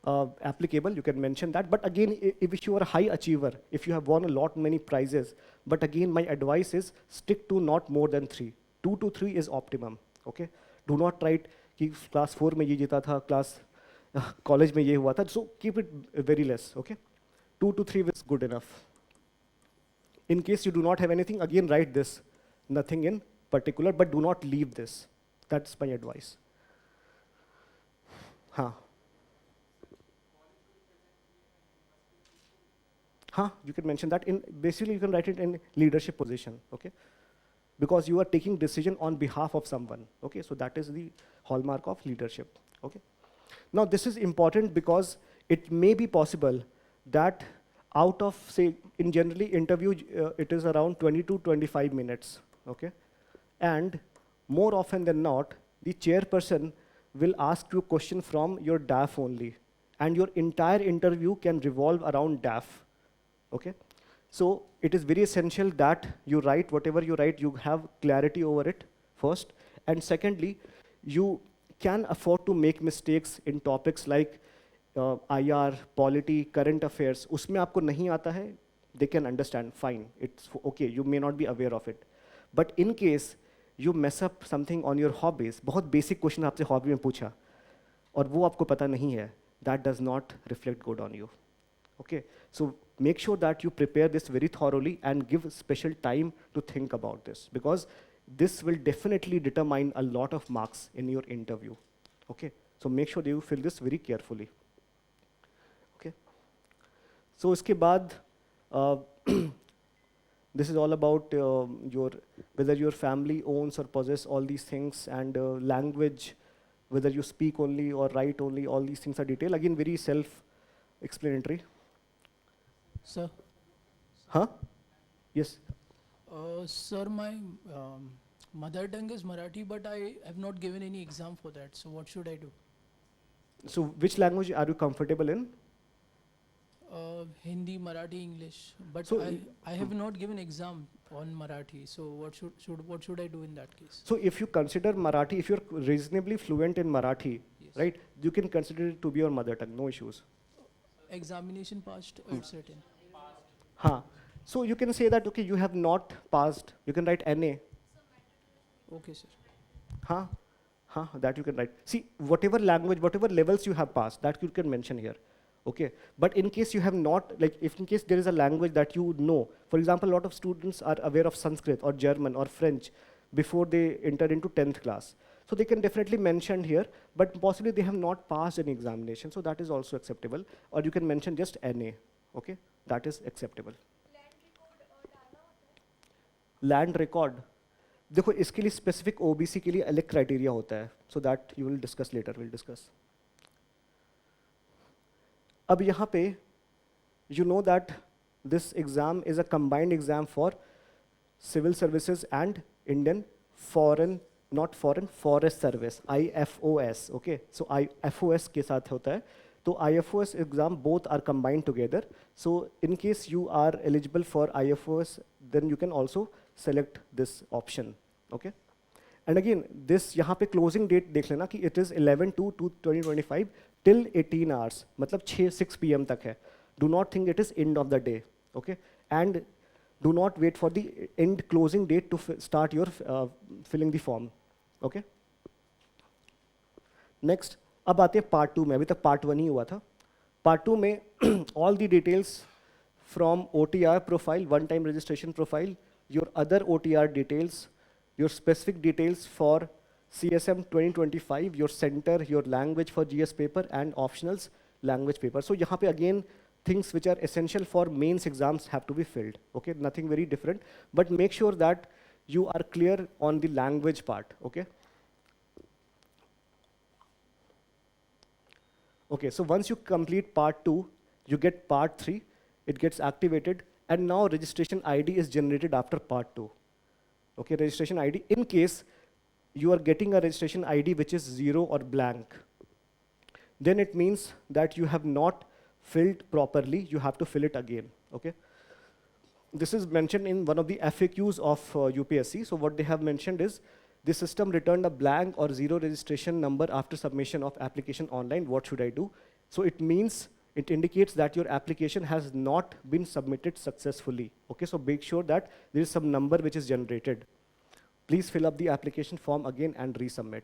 applicable, you can mention that. But again, if you are a high achiever, if you have won a lot many prizes, but again, my advice is stick to not more than 3. 2 to 3 is optimum, okay? Do not write कि class 4 में ये जीता था, class college में ये हुआ था, so keep it very less, okay? 2 to 3 is good enough. In case you do not have anything, again write this, nothing in particular, but do not leave this. That's my advice. Huh. Huh, you can mention that. Basically, you can write it in leadership position, okay? Because you are taking decision on behalf of someone, okay? So that is the hallmark of leadership, okay? Now, this is important because it may be possible that out of, say, in generally interview, it is around 20 to 25 minutes, okay? And more often than not, the chairperson will ask you a question from your DAF only, and your entire interview can revolve around DAF, okay? So it is very essential that you write, whatever you write, you have clarity over it first, and secondly, you can afford to make mistakes in topics like IR, polity, current affairs. उसमें आपको नहीं आता है, they can understand, fine, it's okay, you may not be aware of it. But in case you mess up something on your hobbies, बहुत basic question आपसे hobby में पूछा, और वो आपको पता नहीं है, that does not reflect good on you. Okay, so make sure that you prepare this very thoroughly and give special time to think about this, because this will definitely determine a lot of marks in your interview. Okay, so make sure that you fill this very carefully. Okay, so इसके बाद this is all about whether your family owns or possess all these things, and language, whether you speak only or write only, all these things are detailed. Again, very self-explanatory. Sir? Huh? Yes. Sir, my mother tongue is Marathi, but I have not given any exam for that. So what should I do? So which language are you comfortable in? Hindi, Marathi, English. But So, I have not given exam on Marathi. So what should I do in that case? So if you consider Marathi, if you're reasonably fluent in Marathi, Yes. right, you can consider it to be your mother tongue, no issues. Examination passed or certain? Huh. So you can say that, okay, you have not passed. You can write NA. Okay, sir. Huh? Huh, that you can write. See, whatever language, whatever levels you have passed, that you can mention here. Okay, but in case you have not, like if in case there is a language that you know, for example, a lot of students are aware of Sanskrit or German or French before they enter into 10th class. So they can definitely mention here, but possibly they have not passed any examination, so that is also acceptable. Or you can mention just NA, okay, that is acceptable. Land record, देखो इसके लिए specific OBC के लिए अलग criteria होता है, so that you will discuss later, we'll discuss. अब यहाँ पे you know that this exam is a combined exam for civil services and Indian foreign, not foreign, forest service, IFOS, okay? So IFOS के साथ होता है, तो IFOS exam both are combined together. So in case you are eligible for IFOS, then you can also select this option, okay? And again, this यहाँ पे closing date देख लेना कि it is 11/2/2025 till 18 hours, मतलब 6 PM तक है. Do not think it is end of the day, okay? And do not wait for the end closing date to start your filling the form, okay? Next, अब आते हैं part 2 में, अभी तक part 1 ही हुआ था. Part 2 में all the details from OTR profile, one-time registration profile, your other OTR details, your specific details for CSM 2025, your center, your language for GS paper, and optionals language paper. So यहाँ पे again things which are essential for mains exams have to be filled. Okay, nothing very different, but make sure that you are clear on the language part. Okay. Okay, so once you complete part 2, you get part 3, it gets activated, and now registration ID is generated after part 2. Okay, registration ID, in case you are getting a registration ID which is 0 or blank, then it means that you have not filled properly, you have to fill it again, okay? This is mentioned in one of the FAQs of UPSC. So what they have mentioned is, the system returned a blank or 0 registration number after submission of application online, what should I do? So it means, it indicates that your application has not been submitted successfully. Okay, so make sure that there is some number which is generated. Please fill up the application form again and resubmit.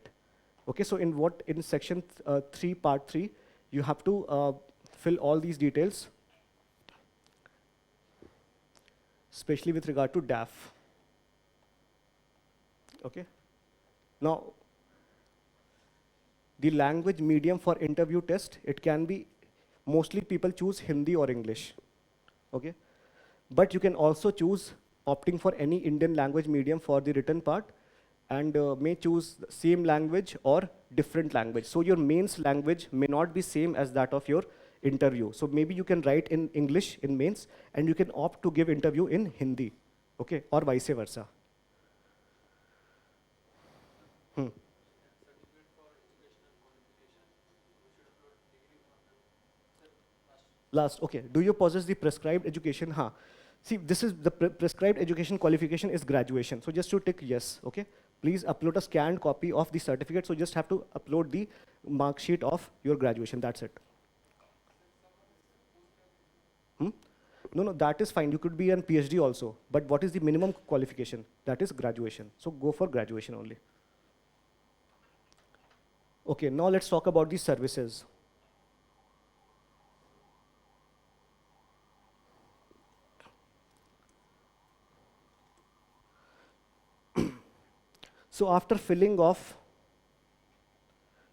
Okay, so in section 3, part 3, you have to fill all these details, especially with regard to DAF. Okay. Now, the language medium for interview test, it can be, mostly people choose Hindi or English, okay? But you can also choose opting for any Indian language medium for the written part, and may choose the same language or different language. So your mains language may not be same as that of your interview. So maybe you can write in English in mains, and you can opt to give interview in Hindi, okay? Or vice versa. Last, okay. Do you possess the prescribed education? Haan. See, this is the prescribed education qualification is graduation. So just to tick yes, okay? Please upload a scanned copy of the certificate. So just have to upload the mark sheet of your graduation. That's it. No, that is fine. You could be an PhD also. But what is the minimum qualification? That is graduation. So go for graduation only. Okay, now let's talk about the services. So after filling of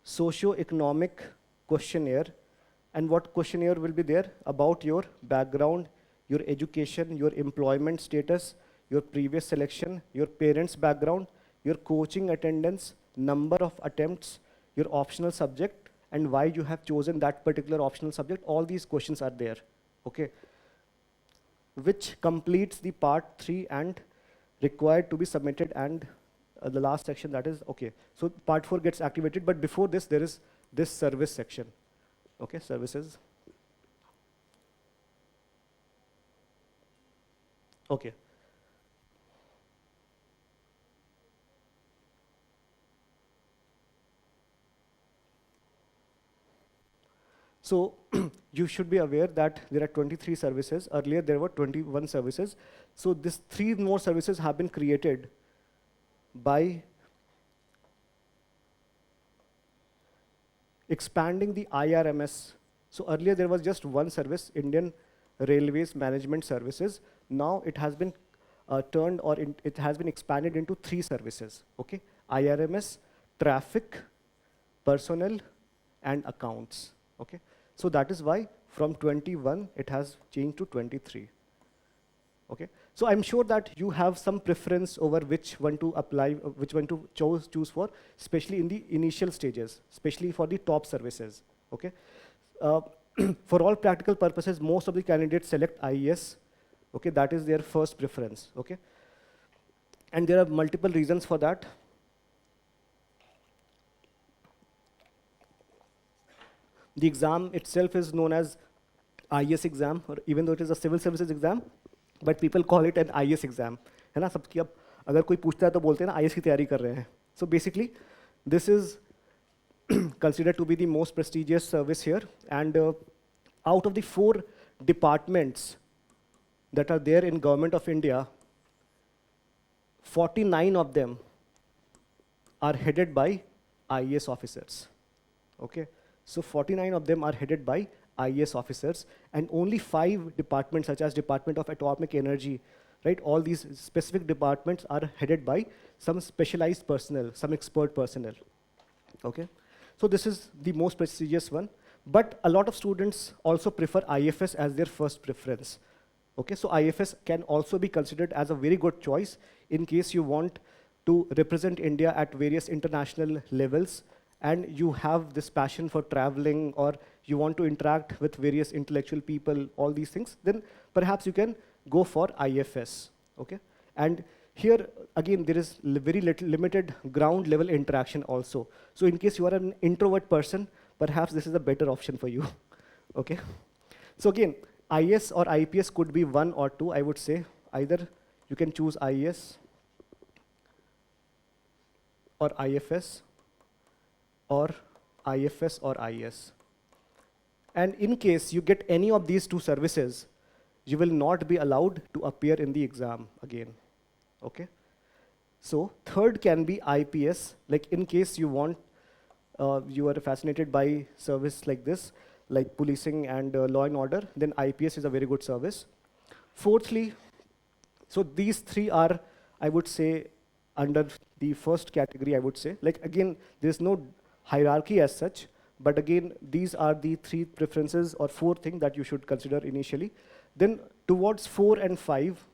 socio-economic questionnaire, and what questionnaire will be there? About your background, your education, your employment status, your previous selection, your parents' background, your coaching attendance, number of attempts, your optional subject, and why you have chosen that particular optional subject. All these questions are there, okay? Which completes the part 3 and required to be submitted, and the last section, that is, okay. So part 4 gets activated, but before this, there is this service section. Okay, services. Okay. So you should be aware that there are 23 services. Earlier there were 21 services. So these 3 more services have been created by expanding the IRMS. So earlier there was just one service, Indian Railways Management Services. Now it has been turned, or it has been expanded into 3 services, okay? IRMS, traffic, personnel, and accounts, okay? So that is why from 21, it has changed to 23, okay? So I'm sure that you have some preference over which one to apply, which one to choose for, especially in the initial stages, especially for the top services, okay? For all practical purposes, most of the candidates select IES, okay? That is their first preference, okay? And there are multiple reasons for that. The exam itself is known as IES exam, or even though it is a civil services exam, but people call it an IES exam. है ना, सबकी अब अगर कोई पूछता है तो बोलते हैं ना IES की तैयारी कर रहे हैं. So basically, this is considered to be the most prestigious service here. And out of the 4 departments that are there in Government of India, 49 of them are headed by IES officers, okay? So 49 of them are headed by IES officers, and only 5 departments, such as Department of Atomic Energy, right? All these specific departments are headed by some specialized personnel, some expert personnel, okay? So this is the most prestigious one, but a lot of students also prefer IFS as their first preference, okay? So IFS can also be considered as a very good choice in case you want to represent India at various international levels, and you have this passion for traveling, or you want to interact with various intellectual people, all these things, then perhaps you can go for IFS, okay? And here, again, there is very limited ground level interaction also. So in case you are an introvert person, perhaps this is a better option for you, okay? So again, IS or IPS could be 1 or 2, I would say. Either you can choose IS or IFS, or IFS or IS. And in case you get any of these 2 services, you will not be allowed to appear in the exam again, okay? So third can be IPS, like in case you want, you are fascinated by service like this, like policing and law and order, then IPS is a very good service. Fourthly, so these 3 are, I would say, under the first category, I would say. Like again, there's no hierarchy as such, but again, these are the 3 preferences or 4 things that you should consider initially. Then towards 4 and 5,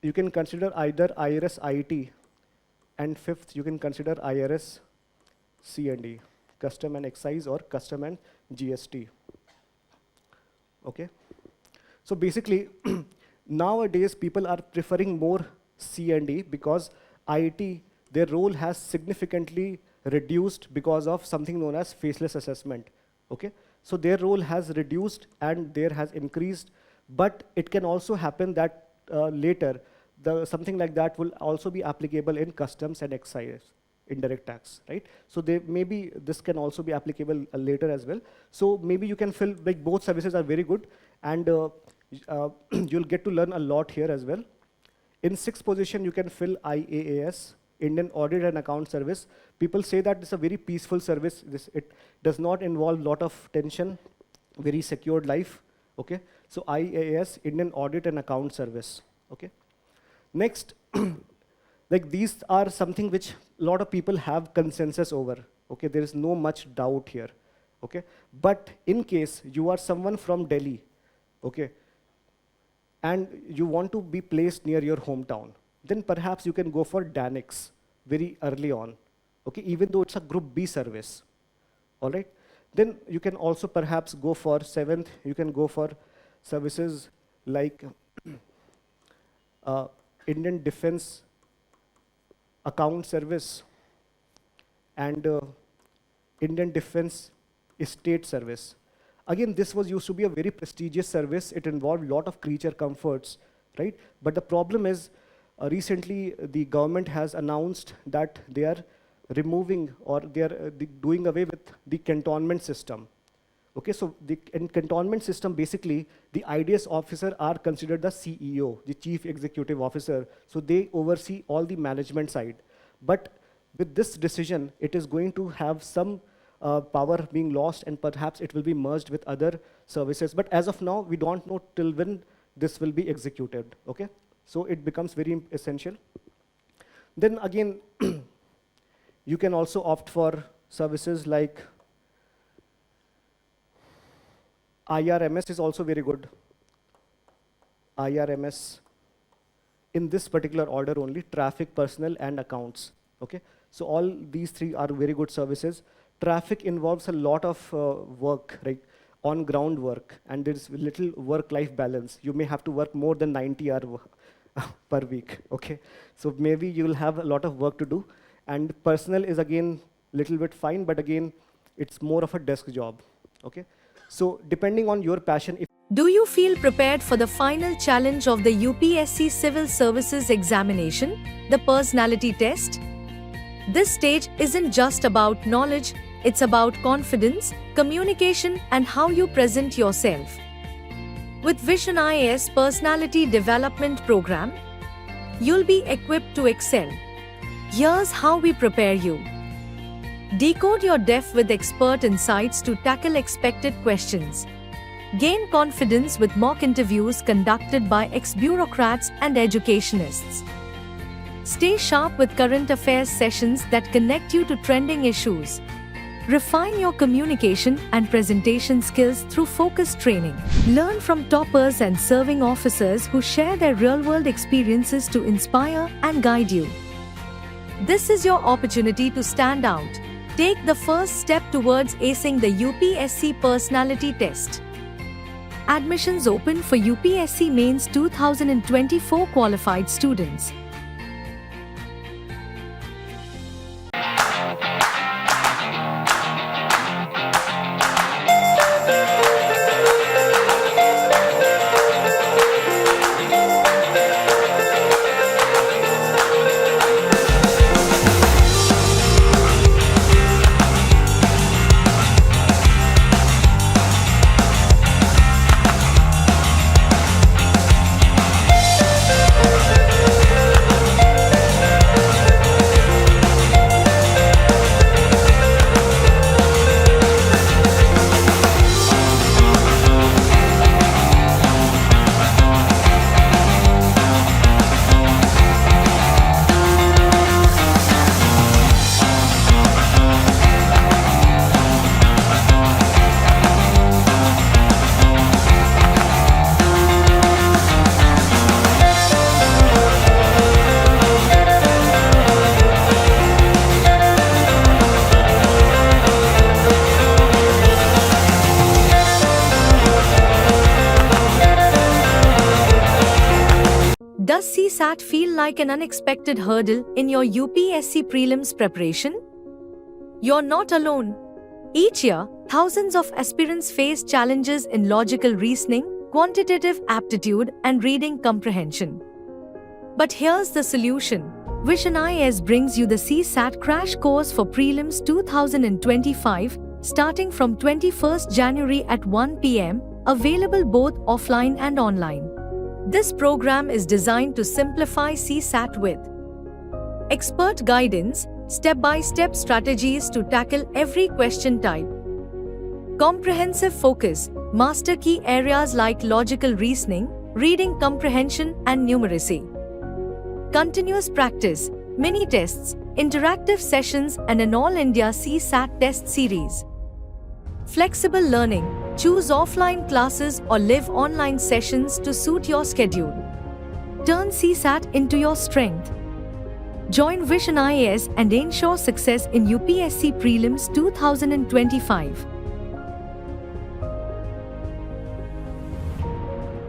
you can consider either IRS IT, and 5th, you can consider IRS C&E, Custom and Excise, or Custom and GST, okay? So basically, nowadays, people are preferring more C&E because IT, their role has significantly reduced because of something known as faceless assessment, okay? So their role has reduced and there has increased, but it can also happen that later, something like that will also be applicable in customs and excise, indirect tax, right? So maybe this can also be applicable later as well. So maybe you can feel like both services are very good, and you'll get to learn a lot here as well. In 6th position, you can fill IAAS, Indian Audit and Account Service. People say that it's a very peaceful service. It does not involve a lot of tension, very secured life, okay? So IAAS, Indian Audit and Account Service, okay? Next, like these are something which a lot of people have consensus over, okay? There is no much doubt here, okay? But in case you are someone from Delhi, okay, and you want to be placed near your hometown, then perhaps you can go for DANIX very early on, okay, even though it's a Group B service, all right? Then you can also perhaps go for 7th, you can go for services like Indian Defense Account Service and Indian Defense Estate Service. Again, this was used to be a very prestigious service. It involved a lot of creature comforts, right? But the problem is, recently the government has announced that they are removing, or they are doing away with the cantonment system. Okay, so in cantonment system, basically, the IDS officer are considered the CEO, the Chief Executive Officer. So they oversee all the management side. But with this decision, it is going to have some power being lost, and perhaps it will be merged with other services. But as of now, we don't know till when this will be executed, okay? So it becomes very essential. Then again, you can also opt for services like IRMS is also very good. IRMS, in this particular order only, traffic, personnel, and accounts, okay? So all these three are very good services. Traffic involves a lot of work, right? On-ground work, and there's little work-life balance. You may have to work more than 90 hours per week, okay? So maybe you'll have a lot of work to do. And personnel is again little bit fine, but again, it's more of a desk job, okay? So depending on your passion, if Do you feel prepared for the final challenge of the UPSC Civil Services examination, the personality test? This stage isn't just about knowledge, it's about confidence, communication, and how you present yourself. With Vision IAS Personality Development Program, you'll be equipped to excel. Here's how we prepare you. Decode your depth with expert insights to tackle expected questions. Gain confidence with mock interviews conducted by ex-bureaucrats and educationists. Stay sharp with current affairs sessions that connect you to trending issues. Refine your communication and presentation skills through focused training. Learn from toppers and serving officers who share their real-world experiences to inspire and guide you. This is your opportunity to stand out. Take the first step towards acing the UPSC personality test. Admissions open for UPSC Mains 2024 qualified students. Does CSAT feel like an unexpected hurdle in your UPSC prelims preparation? You're not alone. Each year, thousands of aspirants face challenges in logical reasoning, quantitative aptitude, and reading comprehension. But here's the solution. Vision IAS brings you the CSAT crash course for prelims 2025, starting from 21st January at 1 p.m., available both offline and online. This program is designed to simplify CSAT with expert guidance, step-by-step strategies to tackle every question type, comprehensive focus, master key areas like logical reasoning, reading comprehension, and numeracy, continuous practice, mini tests, interactive sessions, and an all-India CSAT test series. Flexible learning. Choose offline classes or live online sessions to suit your schedule. Turn CSAT into your strength. Join Vision IAS and ensure success in UPSC Prelims 2025.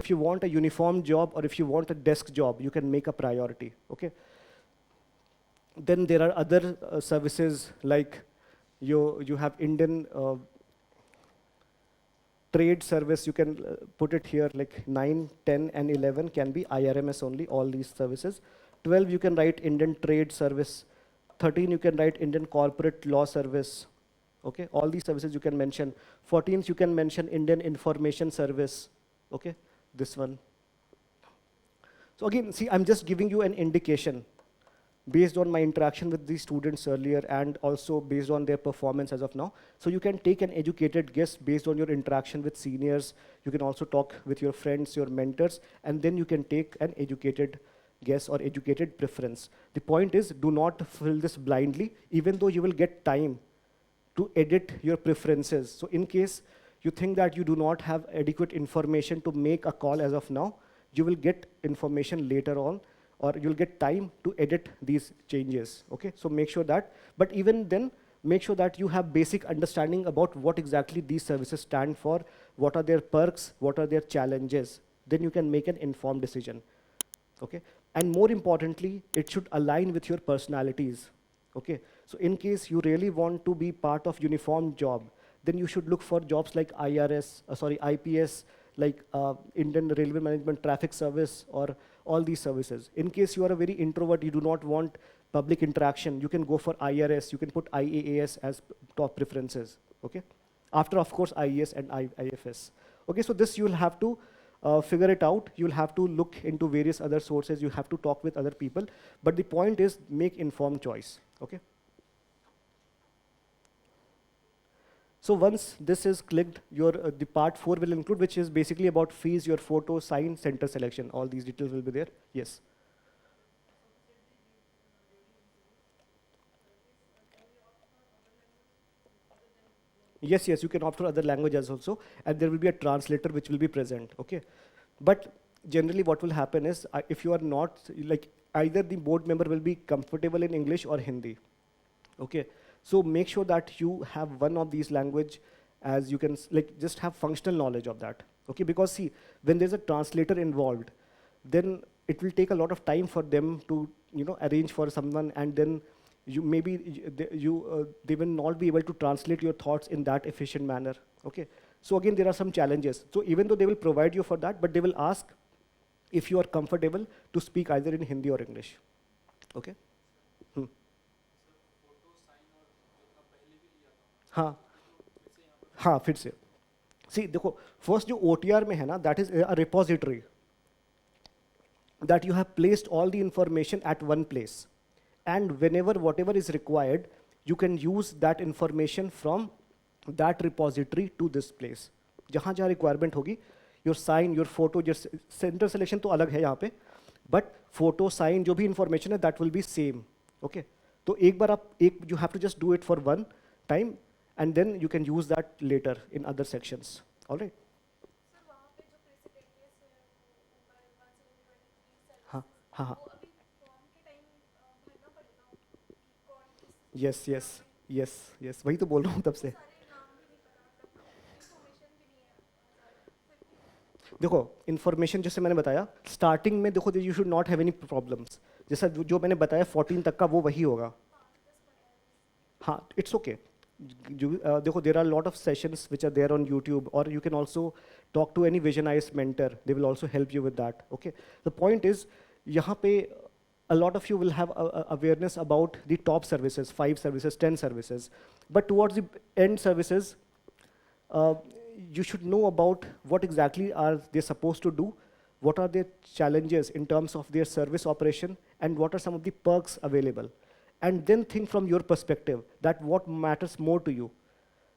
if you want a uniform job or if you want a desk job, you can make a priority, okay? Then there are other services like you have Indian trade service. You can put it here like 9, 10, and 11 can be IRMS only, all these services. 12, you can write Indian trade service. 13, you can write Indian corporate law service. Okay, all these services you can mention. 14th, you can mention Indian information service. Okay, this one. So again, see, I'm just giving you an indication. based on my interaction with these students earlier and also based on their performance as of now. So you can take an educated guess based on your interaction with seniors. You can also talk with your friends, your mentors, and then you can take an educated guess or educated preference. The point is, do not fill this blindly, even though you will get time to edit your preferences. So in case you think that you do not have adequate information to make a call as of now, you will get information later on, or you'll get time to edit these changes, okay? So make sure that, but even then, make sure that you have basic understanding about what exactly these services stand for, what are their perks, what are their challenges. Then you can make an informed decision, okay? And more importantly, it should align with your personalities, okay? So in case you really want to be part of uniform job, then you should look for jobs like IPS, like Indian Railway Management Traffic Service, or all these services. In case you are a very introvert, you do not want public interaction, you can go for IRS, you can put IAAS as top preferences, okay? After, of course, IES and IFS. Okay, so this you'll have to figure it out. You'll have to look into various other sources. You have to talk with other people. But the point is, make informed choice, okay? So once this is clicked, your the part 4 will include, which is basically about fees, your photo, sign, center selection. All these details will be there. Yes. Yes, yes, you can opt for other languages also, and there will be a translator which will be present, okay? But generally what will happen is, if you are not, like, either the board member will be comfortable in English or Hindi, okay? So make sure that you have one of these language, as you can, like, just have functional knowledge of that, okay? Because see, when there's a translator involved, then it will take a lot of time for them to, you know, arrange for someone, and then they will not be able to translate your thoughts in that efficient manner, okay? So again, there are some challenges. So even though they will provide you for that, but they will ask if you are comfortable to speak either in Hindi or English, okay? हाँ फिर से see देखो first जो OTR में है ना, that is a repository that you have placed all the information at one place, and whenever whatever is required, you can use that information from that repository to this place. जहाँ जहाँ requirement होगी, your sign, your photo, your center selection तो अलग है यहाँ पे, but photo, sign जो भी information है, that will be same, okay? तो एक बार आप you have to just do it for one time, and then you can use that later in other sections. All right? Sir वहाँ पे जो president है ऊपर 173 हाँ हाँ हाँ. वो अभी फॉर्म के टाइम भरना पड़ेगा कि कौन किस Yes, yes, yes, yes. वही तो बोल रहा हूँ तब से. सारे नाम भी नहीं पता, इन्फॉर्मेशन भी नहीं है सारा. देखो इन्फॉर्मेशन जैसे मैंने बताया स्टार्टिंग में, देखो you should not have any problems. जैसा जो मैंने बताया 14 तक का वो वही होगा. हाँ, इट्स ओके. देखो there are lot of sessions which are there on YouTube, और you can also talk to any Vision IAS mentor. They will also help you with that, okay? The point is, यहाँ पे a lot of you will have awareness about the top services, 5 services, 10 services. But towards the end services, you should know about what exactly are they supposed to do, what are their challenges in terms of their service operation, and what are some of the perks available. And then think from your perspective that what matters more to you.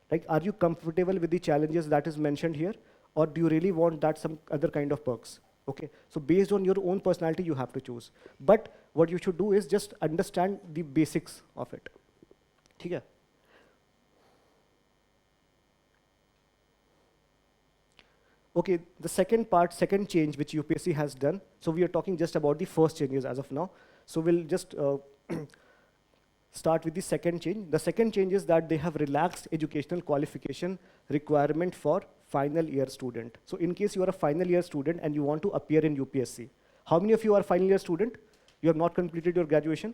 Like, are you comfortable with the challenges that is mentioned here, or do you really want that some other kind of perks? Okay, so based on your own personality, you have to choose. But what you should do is just understand the basics of it. ठीक है? Okay, the second part, second change which UPSC has done. So we are talking just about the first changes as of now. So we'll just start with the second change. The second change is that they have relaxed educational qualification requirement for final year student. So in case you are a final year student and you want to appear in UPSC, how many of you are final year student? You have not completed your graduation?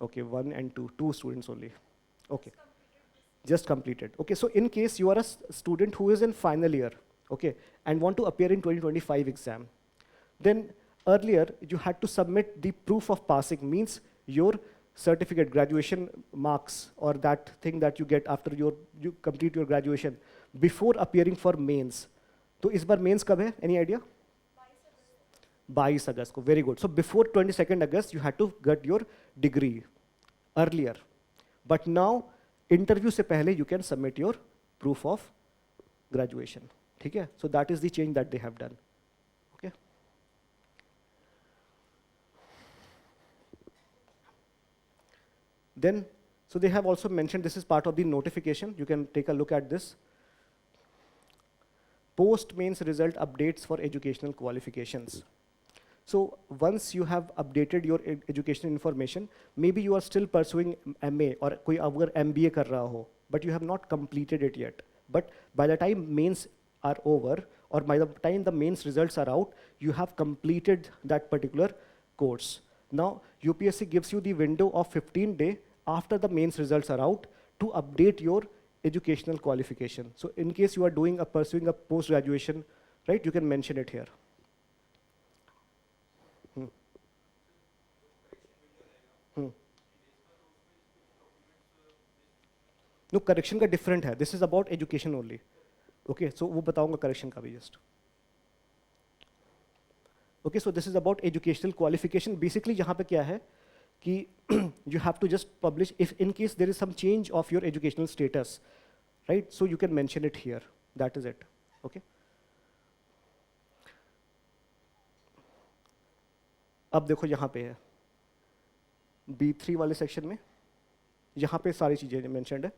Okay, 1 and 2, 2 students only. Okay, just completed. Okay, so in case you are a student who is in final year, okay, and want to appear in 2025 exam, then earlier you had to submit the proof of passing, means your certificate, graduation marks, or that thing that you get after you complete your graduation, before appearing for mains. तो इस बार mains कब है? Any idea? 22 अगस्त को, very good. So before 22nd August you had to get your degree earlier, but now interview से पहले you can submit your proof of graduation. ठीक है? So that is the change that they have done. Okay. Then, so they have also mentioned, this is part of the notification. You can take a look at this. Post-mains result updates for educational qualifications. So once you have updated your educational information, maybe you are still pursuing MA or कोई अगर MBA कर रहा हो, but you have not completed it yet. But by the time mains are over, or by the time the mains results are out, you have completed that particular course. Now, UPSC gives you the window of 15 days after the mains results are out to update your educational qualification. So in case you are pursuing a post-graduation, right, you can mention it here. No, correction का different है. This is about education only. Okay, so वो बताऊंगा correction का भी just. Okay, so this is about educational qualification. Basically यहाँ पे क्या है कि you have to just publish if in case there is some change of your educational status, right? So you can mention it here. That is it. Okay. अब देखो यहाँ पे है B3 वाले सेक्शन में यहाँ पे सारी चीजें mentioned है.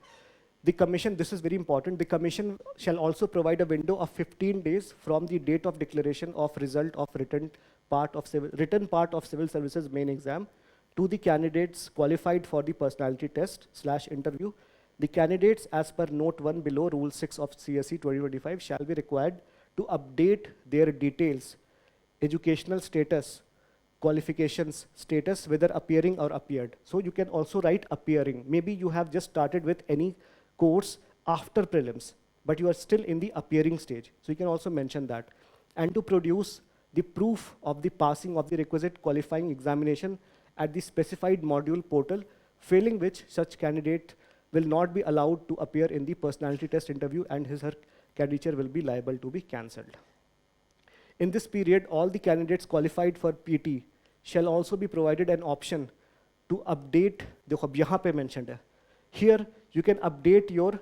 The commission, this is very important, the commission shall also provide a window of 15 days from the date of declaration of result of written part of civil services main exam to the candidates qualified for the personality test / interview. The candidates as per note 1 below rule 6 of CSE 2025 shall be required to update their details, educational status, qualifications status, whether appearing or appeared. So you can also write appearing. Maybe you have just started with any course after prelims, but you are still in the appearing stage. So you can also mention that. And to produce the proof of the passing of the requisite qualifying examination at the specified module portal, failing which such candidate will not be allowed to appear in the personality test interview and his/her candidature will be liable to be cancelled. In this period, all the candidates qualified for PT shall also be provided an option to update, देखो अब यहाँ पे mentioned है. Here you can update your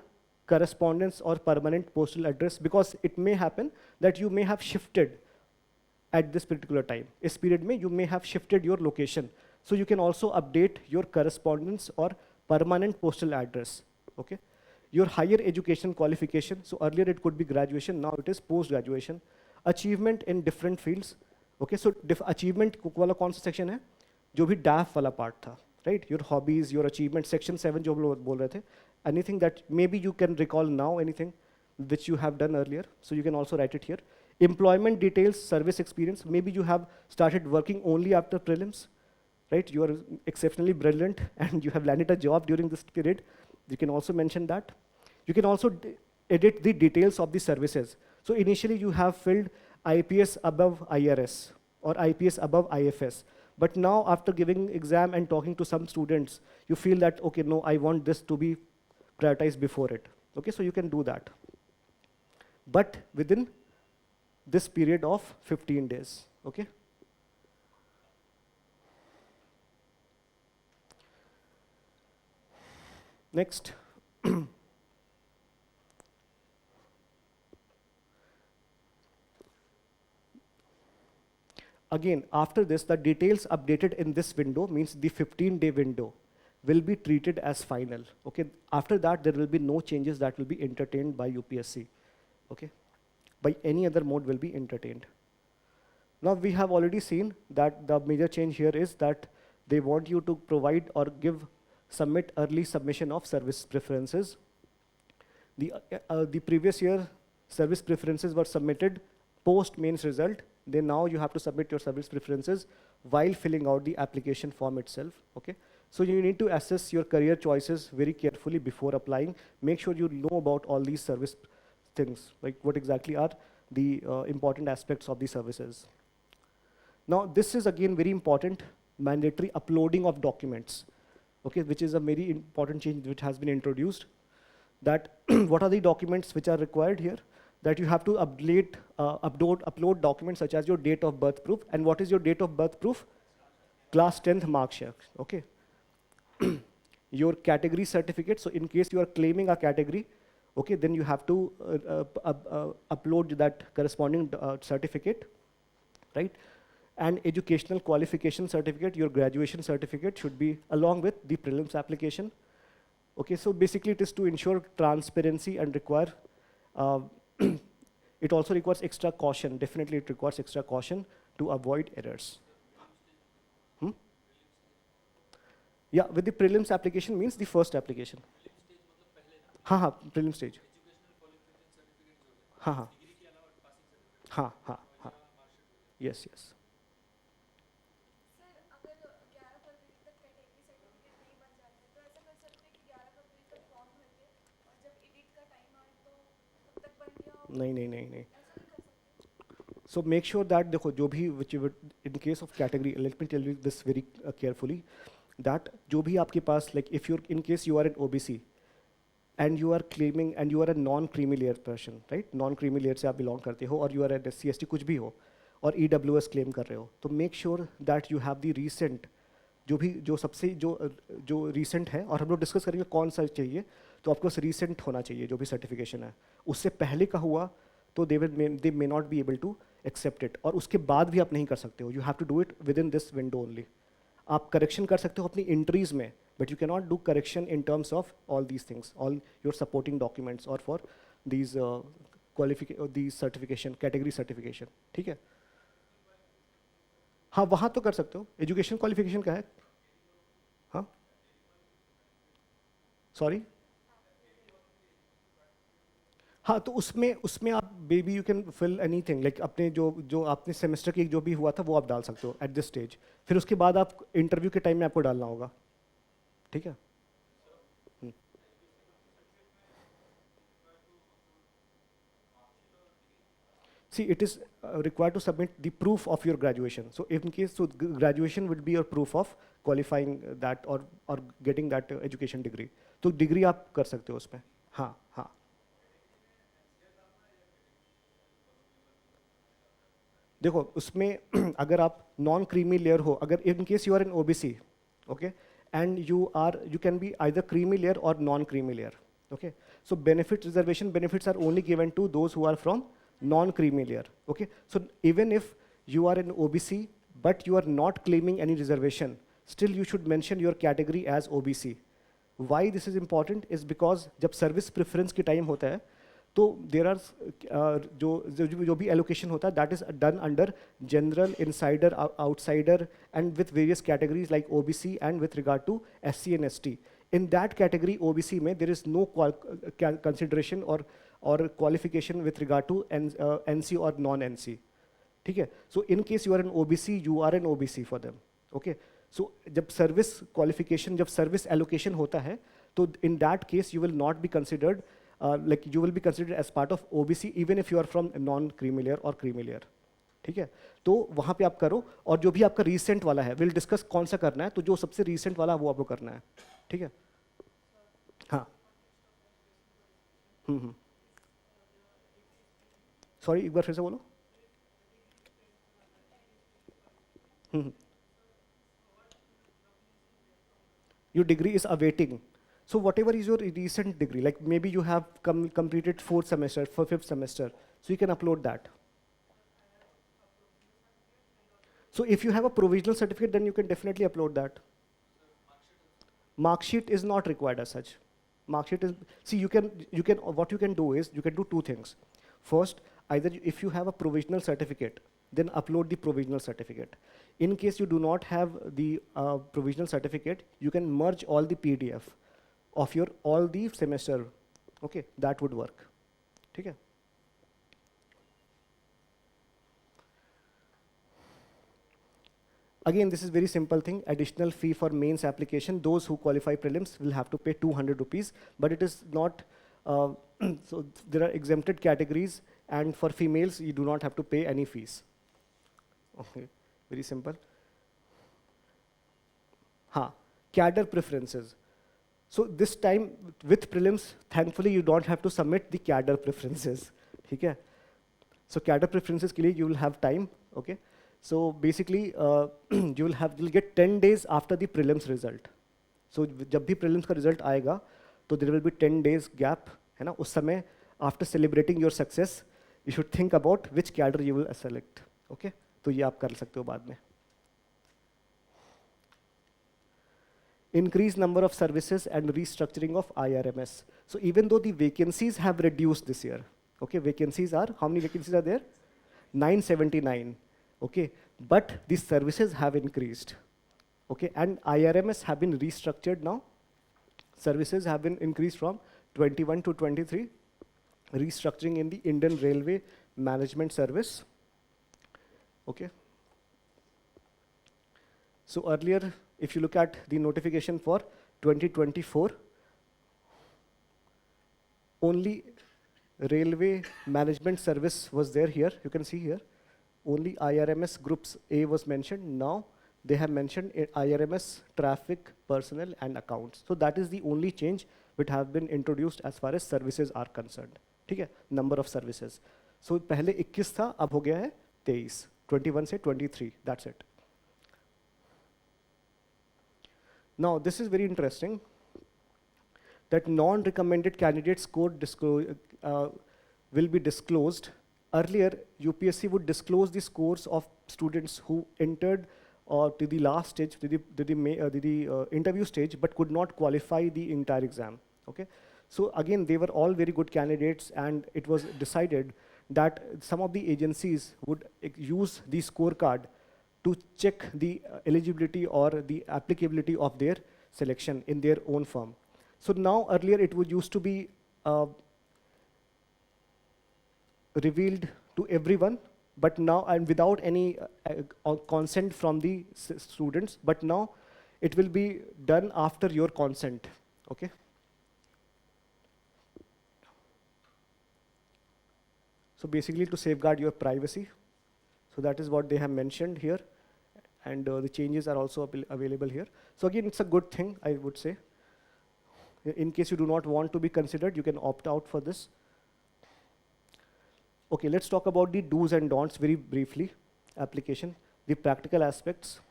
correspondence or permanent postal address because it may happen that you may have shifted at this particular time. इस period में you may have shifted your location. So you can also update your correspondence or permanent postal address. Okay. Your higher education qualification, so earlier it could be graduation, now it is post-graduation. Achievement in different fields. Okay, so achievement वाला कौन सा section है? जो भी DAF वाला part था, right? Your hobbies, your achievement, section 7 जो हम लोग बोल रहे थे. Anything that maybe you can recall now, anything which you have done earlier, so you can also write it here. Employment details, service experience. Maybe you have started working only after prelims, right? You are exceptionally brilliant and you have landed a job during this period. You can also mention that. You can also edit the details of the services. So initially you have filled IPS above IRS or IPS above IFS. But now after giving exam and talking to some students, you feel that, okay, no, I want this to be prioritized before it. Okay, so you can do that. But within this period of 15 days, okay? Next. Again, after this, the details updated in this window means the 15-day window will be treated as final. Okay. After that, there will be no changes that will be entertained by UPSC. Okay. By any other mode will be entertained. Now we have already seen that the major change here is that they want you to provide or submit early submission of service preferences. The previous year service preferences were submitted post mains result. Then now you have to submit your service preferences while filling out the application form itself. Okay. So you need to assess your career choices very carefully before applying. Make sure you know about all these service things, like what exactly are the important aspects of the services. Now this is again very important, mandatory uploading of documents. Okay, which is a very important change which has been introduced. That what are the documents which are required here? that you have to upload documents such as your date of birth proof. And what is your date of birth proof? Class 10th mark sheet, okay? Your category certificate, so in case you are claiming a category, okay, then you have to upload that corresponding certificate, right? And educational qualification certificate, your graduation certificate should be along with the prelims application. Okay, so basically it is to ensure transparency and require, it also requires extra caution. Definitely it requires extra caution to avoid errors. Yeah, with the prelims application means the first application. हाँ, prelim stage. हाँ. Yes. Sir अगर 11 फरवरी तक category certificate नहीं बन जाते तो ऐसा कर सकते हैं कि 11 फरवरी तक फॉर्म भर के और जब एडिट का टाइम आए तो तब तक बन गया हो? नहीं. ऐसा नहीं कर सकते? So make sure that देखो जो भी in case of category, let me tell you this very carefully, that जो भी आपके पास, like if you're in case you are an OBC and you are claiming and you are a non-creamy layer person, right? Non-creamy layer से आप belong करते हो और you are an SC ST कुछ भी हो और EWS claim कर रहे हो, तो make sure that you have the recent, जो सबसे जो recent है, और हम लोग डिस्कस करेंगे कौन सा चाहिए, तो आपको recent होना चाहिए जो भी सर्टिफिकेशन है. उससे पहले का हुआ तो they may not be able to accept it, और उसके बाद भी आप नहीं कर सकते हो. You have to do it within this window only. आप करेक्शन कर सकते हो अपनी एंट्रीज में, but you can not do correction in terms of all these things, all your supporting documents or for these these certification, category certification. ठीक है, हाँ वहाँ तो कर सकते हो. एजुकेशन क्वालिफिकेशन का है, हाँ सॉरी, हाँ तो उसमें आप maybe you can fill anything, like अपने जो आपने सेमेस्टर की जो भी हुआ था वो आप डाल सकते हो एट दिस स्टेज. फिर उसके बाद आप इंटरव्यू के टाइम में आपको डालना होगा. ठीक है, see it is required to submit the proof of your graduation. So in case, so graduation would be your proof of qualifying that or getting that education degree. तो डिग्री आप कर सकते हो उसमें. हाँ. देखो उसमें अगर आप नॉन क्रीमी लेयर हो, अगर in case you are in OBC, okay, and you can be either creamy layer or non creamy layer. Okay, so benefit reservation benefits are only given to those who are from non creamy layer. Okay, so even if you are in OBC but you are not claiming any reservation, still you should mention your category as OBC. Why this is important is because जब service preference की time होता है तो there are जो भी allocation होता है that is done under general, insider, outsider and with various categories like OBC and with regard to SC and ST. In that category OBC में there is no consideration or qualification with regard to NC or non-NC. ठीक है, so in case you are an OBC, you are an OBC for them. Okay, so जब service qualification, जब service allocation होता है तो in that case you will not be considered like you will be considered as part of OBC even if you are from non-creamy layer or creamy layer. ठीक है, तो वहाँ पे आप करो, और जो भी आपका recent वाला है we'll discuss कौन सा करना है, तो जो सबसे recent वाला वो आपको करना है. ठीक है, हाँ. सॉरी एक बार फिर से बोलो. Your degree is awaiting. So whatever is your recent degree, like maybe you have completed 4th semester, for 5th semester, so you can upload that. So if you have a provisional certificate, then you can definitely upload that. Mark sheet is not required as such. Mark sheet is, see what you can do is, you can do two things. First, either if you have a provisional certificate, then upload the provisional certificate. In case you do not have the provisional certificate, you can merge all the PDF of your all the semester. Okay, that would work. ठीक है? Again, this is very simple thing. Additional fee for mains application. Those who qualify prelims will have to pay 200 rupees, but it is not. So there are exempted categories, and for females, you do not have to pay any fees. Okay, very simple. Cadre preferences. So this time with prelims, thankfully you don't have to submit the cadre preferences. ठीक है. So cadre preferences के लिए you will have time, okay. So basically you'll get 10 days after the prelims result. So जब भी prelims का result आएगा तो there will be 10 days gap, है ना. उस समय after celebrating your success you should think about which cadre you will select, okay. तो ये आप कर सकते हो बाद में. Increased number of services and restructuring of IRMS. So even though the vacancies have reduced this year, okay, vacancies are, how many vacancies are there? 979, okay, but the services have increased, okay, and IRMS have been restructured now. Services have been increased from 21 to 23, restructuring in the Indian Railway Management Service, okay. So earlier, if you look at the notification for 2024, only Railway Management Service was there here. You can see here, only IRMS Groups A was mentioned. Now they have mentioned IRMS Traffic, Personnel and Accounts. So that is the only change which have been introduced as far as services are concerned. ठीक है, number of services. So पहले 21 था, अब हो गया है 23, 21 से 23. That's it. Now, this is very interesting, that non-recommended candidate score will be disclosed. Earlier, UPSC would disclose the scores of students who entered to the last stage, to the interview stage, but could not qualify the entire exam, okay? So again, they were all very good candidates, and it was decided that some of the agencies would use the scorecard to check the eligibility or the applicability of their selection in their own firm. So now earlier it would used to be revealed to everyone, but now, and without any consent from the students, but now it will be done after your consent, okay? So basically to safeguard your privacy. So that is what they have mentioned here. And the changes are also available here. So again, it's a good thing, I would say. In case you do not want to be considered, you can opt out for this. Okay, let's talk about the do's and don'ts very briefly. Application, the practical aspects.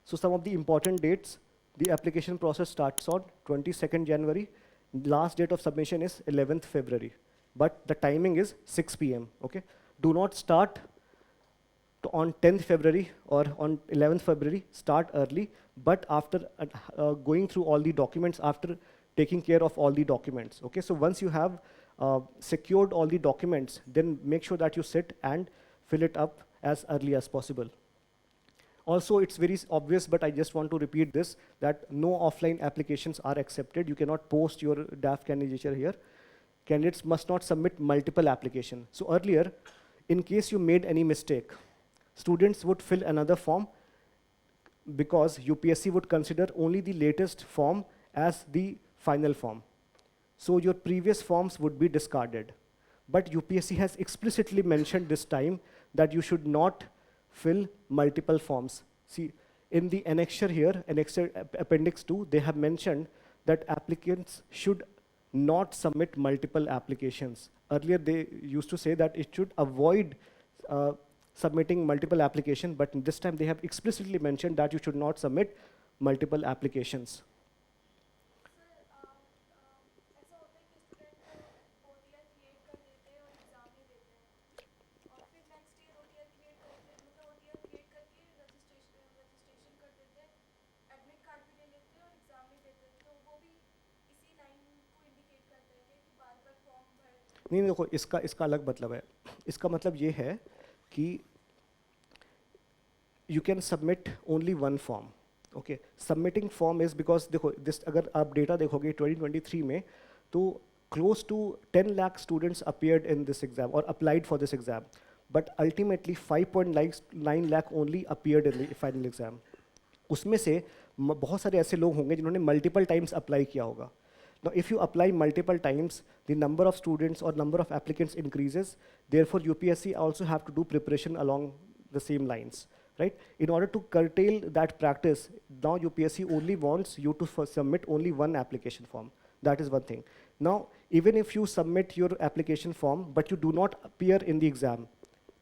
So some of the important dates, the application process starts on 22nd January. Last date of submission is 11th February. But the timing is 6 p.m., okay? Do not start on 10th February or on 11th February, start early, but after going through all the documents, after taking care of all the documents, okay? So once you have secured all the documents, then make sure that you sit and fill it up as early as possible. Also, it's very obvious, but I just want to repeat this, that no offline applications are accepted. You cannot post your DAF candidature here. Candidates must not submit multiple applications. So earlier, in case you made any mistake, students would fill another form because UPSC would consider only the latest form as the final form. So your previous forms would be discarded. But UPSC has explicitly mentioned this time that you should not fill multiple forms. See, in the annexure here, annexure appendix 2, they have mentioned that applicants should not submit multiple applications. Earlier, they used to say that it should avoid submitting multiple applications, but this time they have explicitly mentioned that you should not submit multiple applications. नहीं देखो, इसका अलग मतलब है. इसका मतलब ये है कि you can submit only one form. Okay, submitting form is because देखो, this अगर आप डेटा देखोगे 2023 में, तो close to 10 lakh students appeared in this exam or applied for this exam, but ultimately 5.9 lakh only appeared in the final exam. उसमें से बहुत सारे ऐसे लोग होंगे जिन्होंने multiple times apply किया होगा. Now, if you apply multiple times, the number of students or number of applicants increases. Therefore, UPSC also have to do preparation along the same lines, right? In order to curtail that practice, now UPSC only wants you to submit only one application form. That is one thing. Now, even if you submit your application form, but you do not appear in the exam,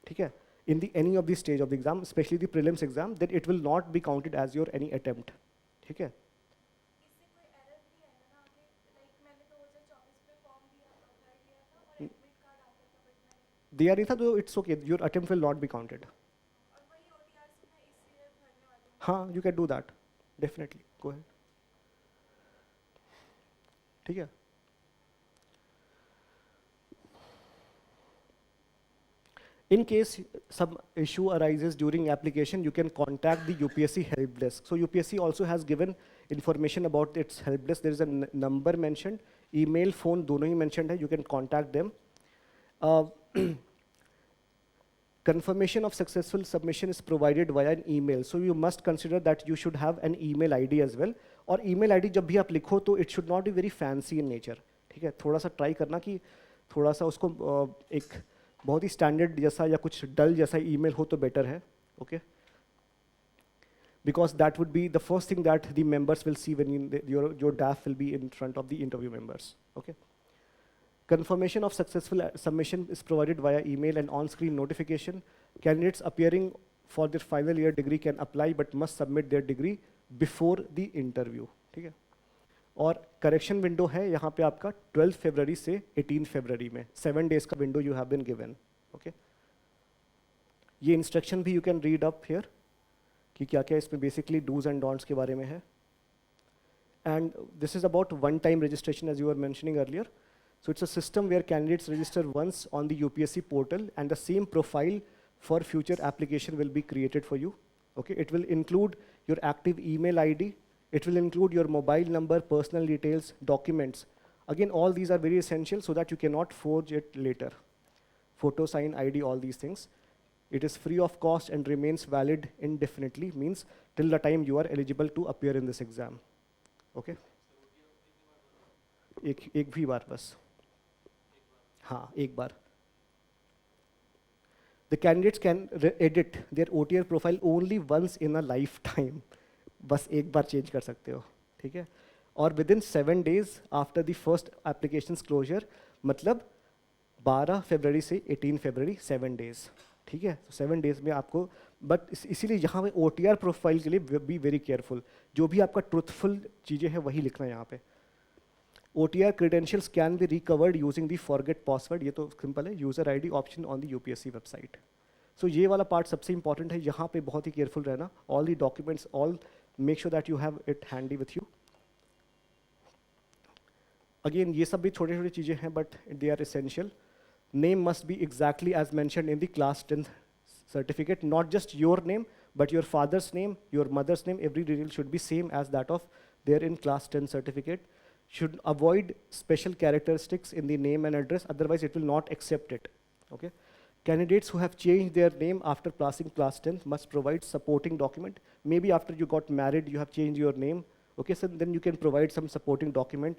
ठीक है, in the any of the stage of the exam, especially the prelims exam, then it will not be counted as your any attempt, ठीक है. इससे कोई error भी आएगा ना आगे, लाइक मैंने 2024 में फॉर्म दिया था, अप्लाई किया था और एडमिट कार्ड आ गया था, बट मैंने दिया नहीं था तो it's okay, your attempt will not be counted. और वही OTR से मैं इस ईयर भरने वाली हूँ. हाँ, you can do that, definitely, go ahead. ठीक है. In case some issue arises during application, you can contact the UPSC help desk. So UPSC also has given information about its help desk. There is a number mentioned, email, phone, दोनों ही mentioned है. You can contact them. Confirmation of successful submission is provided via an email. So you must consider that you should have an email ID as well. और email ID जब भी आप लिखो तो it should not be very fancy in nature. ठीक है, थोड़ा सा try करना कि थोड़ा सा उसको एक बहुत ही स्टैंडर्ड जैसा या कुछ डल जैसा ईमेल हो तो बेटर है, okay, because that would be the first thing that the members will see when your डैफ will be in front of the interview members, okay. Confirmation of successful submission is provided via email and on-screen notification. Candidates appearing for their final year degree can apply but must submit their degree before the interview, ठीक है. और correction window है यहाँ पे आपका 12 फरवरी से 18 फरवरी में, 7 days का window you have been given, okay. ये इंस्ट्रक्शन भी you can read up here कि क्या क्या इसमें बेसिकली डूज एंड डोंट्स के बारे में है. And this is about one time registration as you are mentioning earlier. So it's a system where candidates register once on the UPSC portal and the same profile for future application will be created for you, okay. It will include your active email ID. It will include your mobile number, personal details, documents. Again, all these are very essential so that you cannot forge it later. Photo, sign, ID, all these things. It is free of cost and remains valid indefinitely, means till the time you are eligible to appear in this exam. Okay? एक भी बार बस. हाँ, एक बार. The candidates can edit their OTR profile only once in a lifetime. बस एक बार change कर सकते हो, ठीक है. और within 7 days after the first application's closure, मतलब 12 फरवरी से 18 फरवरी, 7 days, ठीक है. 7 days में आपको, बट इसीलिए यहाँ पे OTR प्रोफाइल के लिए बी वेरी केयरफुल. जो भी आपका ट्रुथफुल चीज़ें हैं वही लिखना है यहाँ पे. OTR credentials can be recovered using the forget password. ये तो सिंपल है, user ID option on the UPSC website. So ये वाला पार्ट सबसे इंपॉर्टेंट है, यहाँ पे बहुत ही केयरफुल रहना. All the documents, all make sure that you have it handy with you. Again ये सब भी छोटे छोटे चीज़ें हैं but they are essential. Name must be exactly as mentioned in the class 10th certificate, not just your name but your father's name, your mother's name, every detail should be same as that of there in class 10 certificate. Should avoid special characteristics in the name and address, otherwise it will not accept it, okay. Candidates who have changed their name after passing class 10 must provide supporting document. Maybe after you got married you have changed your name, okay, so then you can provide some supporting document,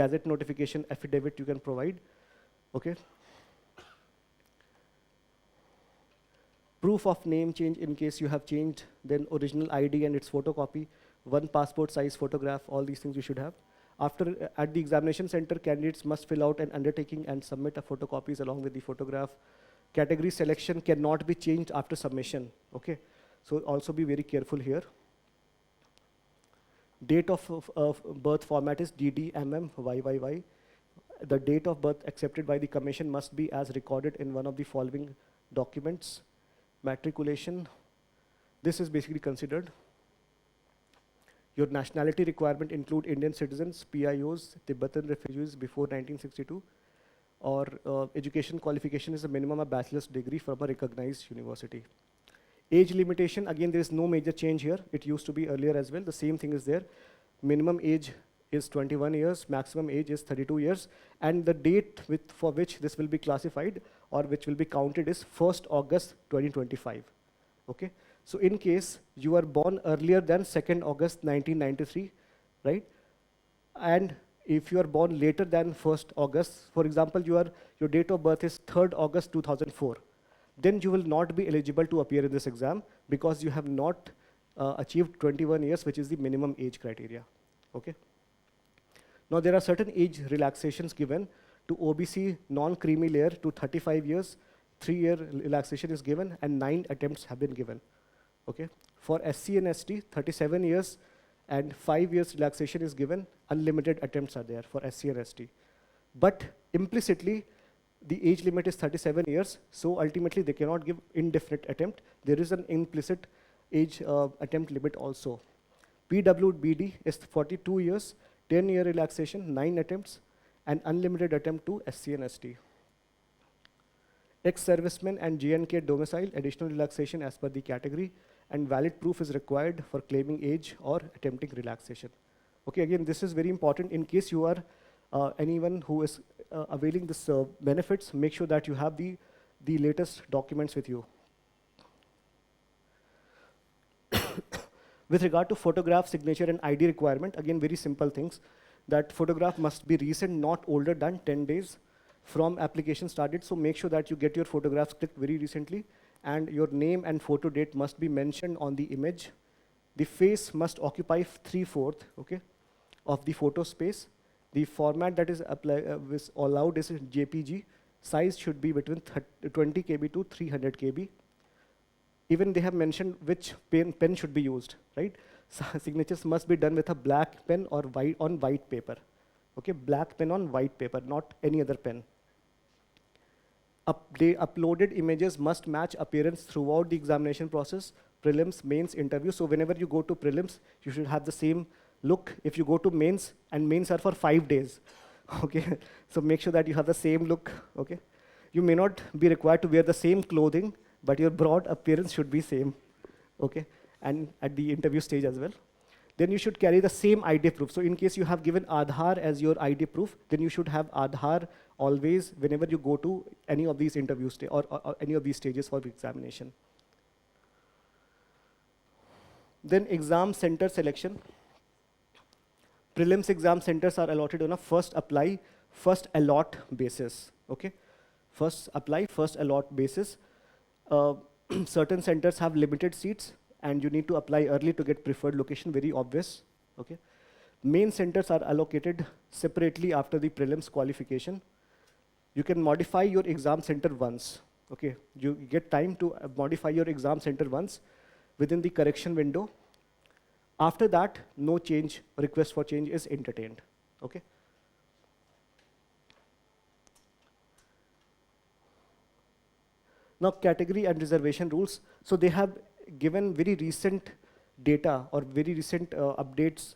gazette notification, affidavit you can provide, okay. Proof of name change in case you have changed, then original ID and its photocopy, one passport size photograph, all these things you should have. After, at the examination center, candidates must fill out an undertaking and submit a photocopies along with the photograph. Category selection cannot be changed after submission, okay. So also be very careful here. Date of birth format is DD, MM, YYY. The date of birth accepted by the commission must be as recorded in one of the following documents. Matriculation, this is basically considered. Your nationality requirement include Indian citizens, PIOs, Tibetan refugees before 1962, or education qualification is a minimum a bachelor's degree from a recognized university. Age limitation, again there is no major change here. It used to be earlier as well, the same thing is there. Minimum age is 21 years, maximum age is 32 years, and the date for which this will be classified or which will be counted is 1st August 2025, okay. So in case you are born earlier than 2nd August 1993, right? And if you are born later than 1st August, for example, your date of birth is 3rd August 2004, then you will not be eligible to appear in this exam because you have not achieved 21 years, which is the minimum age criteria, okay? Now there are certain age relaxations given to OBC non-creamy layer to 35 years, 3-year relaxation is given, and 9 attempts have been given. Okay. For SC and ST, 37 years and 5 years relaxation is given. Unlimited attempts are there for SC and ST. But implicitly, the age limit is 37 years, so ultimately they cannot give indefinite attempt. There is an implicit age attempt limit also. PwBD is 42 years, 10-year relaxation, 9 attempts, and unlimited attempt to SC and ST. Ex-servicemen and JNK domicile, additional relaxation as per the category, and valid proof is required for claiming age or attempting relaxation. Okay, again, this is very important in case you are anyone who is availing this benefits, make sure that you have the latest documents with you. With regard to photograph, signature, and ID requirement, again, very simple things. That photograph must be recent, not older than 10 days from application started. So make sure that you get your photographs clicked very recently, and your name and photo date must be mentioned on the image. The face must occupy 3/4, okay, of the photo space. The format that is allowed is JPG. Size should be between 20 KB to 300 KB. Even they have mentioned which pen should be used, right? So signatures must be done with a black pen or on white paper. Okay, black pen on white paper, not any other pen. The uploaded images must match appearance throughout the examination process, prelims, mains, interview. So whenever you go to prelims, you should have the same look. If you go to mains, and mains are for 5 days, okay? So make sure that you have the same look, okay? You may not be required to wear the same clothing, but your broad appearance should be same, okay? And at the interview stage as well. Then you should carry the same ID proof. So in case you have given Aadhaar as your ID proof, then you should have Aadhaar always whenever you go to any of these interviews or any of these stages for the examination. Then exam center selection. Prelims exam centers are allotted on a first apply, first allot basis, okay? First apply, first allot basis. Certain centers have limited seats, and you need to apply early to get preferred location, very obvious, okay? Main centers are allocated separately after the prelims qualification. You can modify your exam center once, okay? You get time to modify your exam center once within the correction window. After that, no change, request for change is entertained, okay? Now, category and reservation rules. So they have given very recent data or very recent updates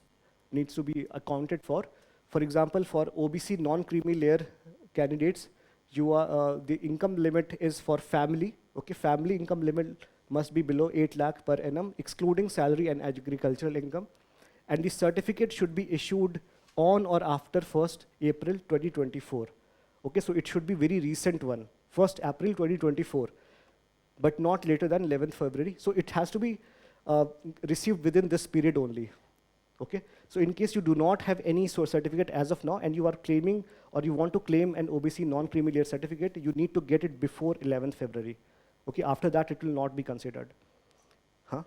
needs to be accounted for. For example, for OBC non-creamy layer candidates, the income limit is for family, okay? Family income limit must be below 8 lakh per annum, excluding salary and agricultural income. And the certificate should be issued on or after 1st April 2024. Okay, so it should be very recent one, 1st April 2024, but not later than 11th February. So it has to be received within this period only. Okay, so in case you do not have any source certificate as of now, and you are claiming or you want to claim an OBC non-creamy layer certificate, you need to get it before 11th February. Okay, after that it will not be considered. Huh?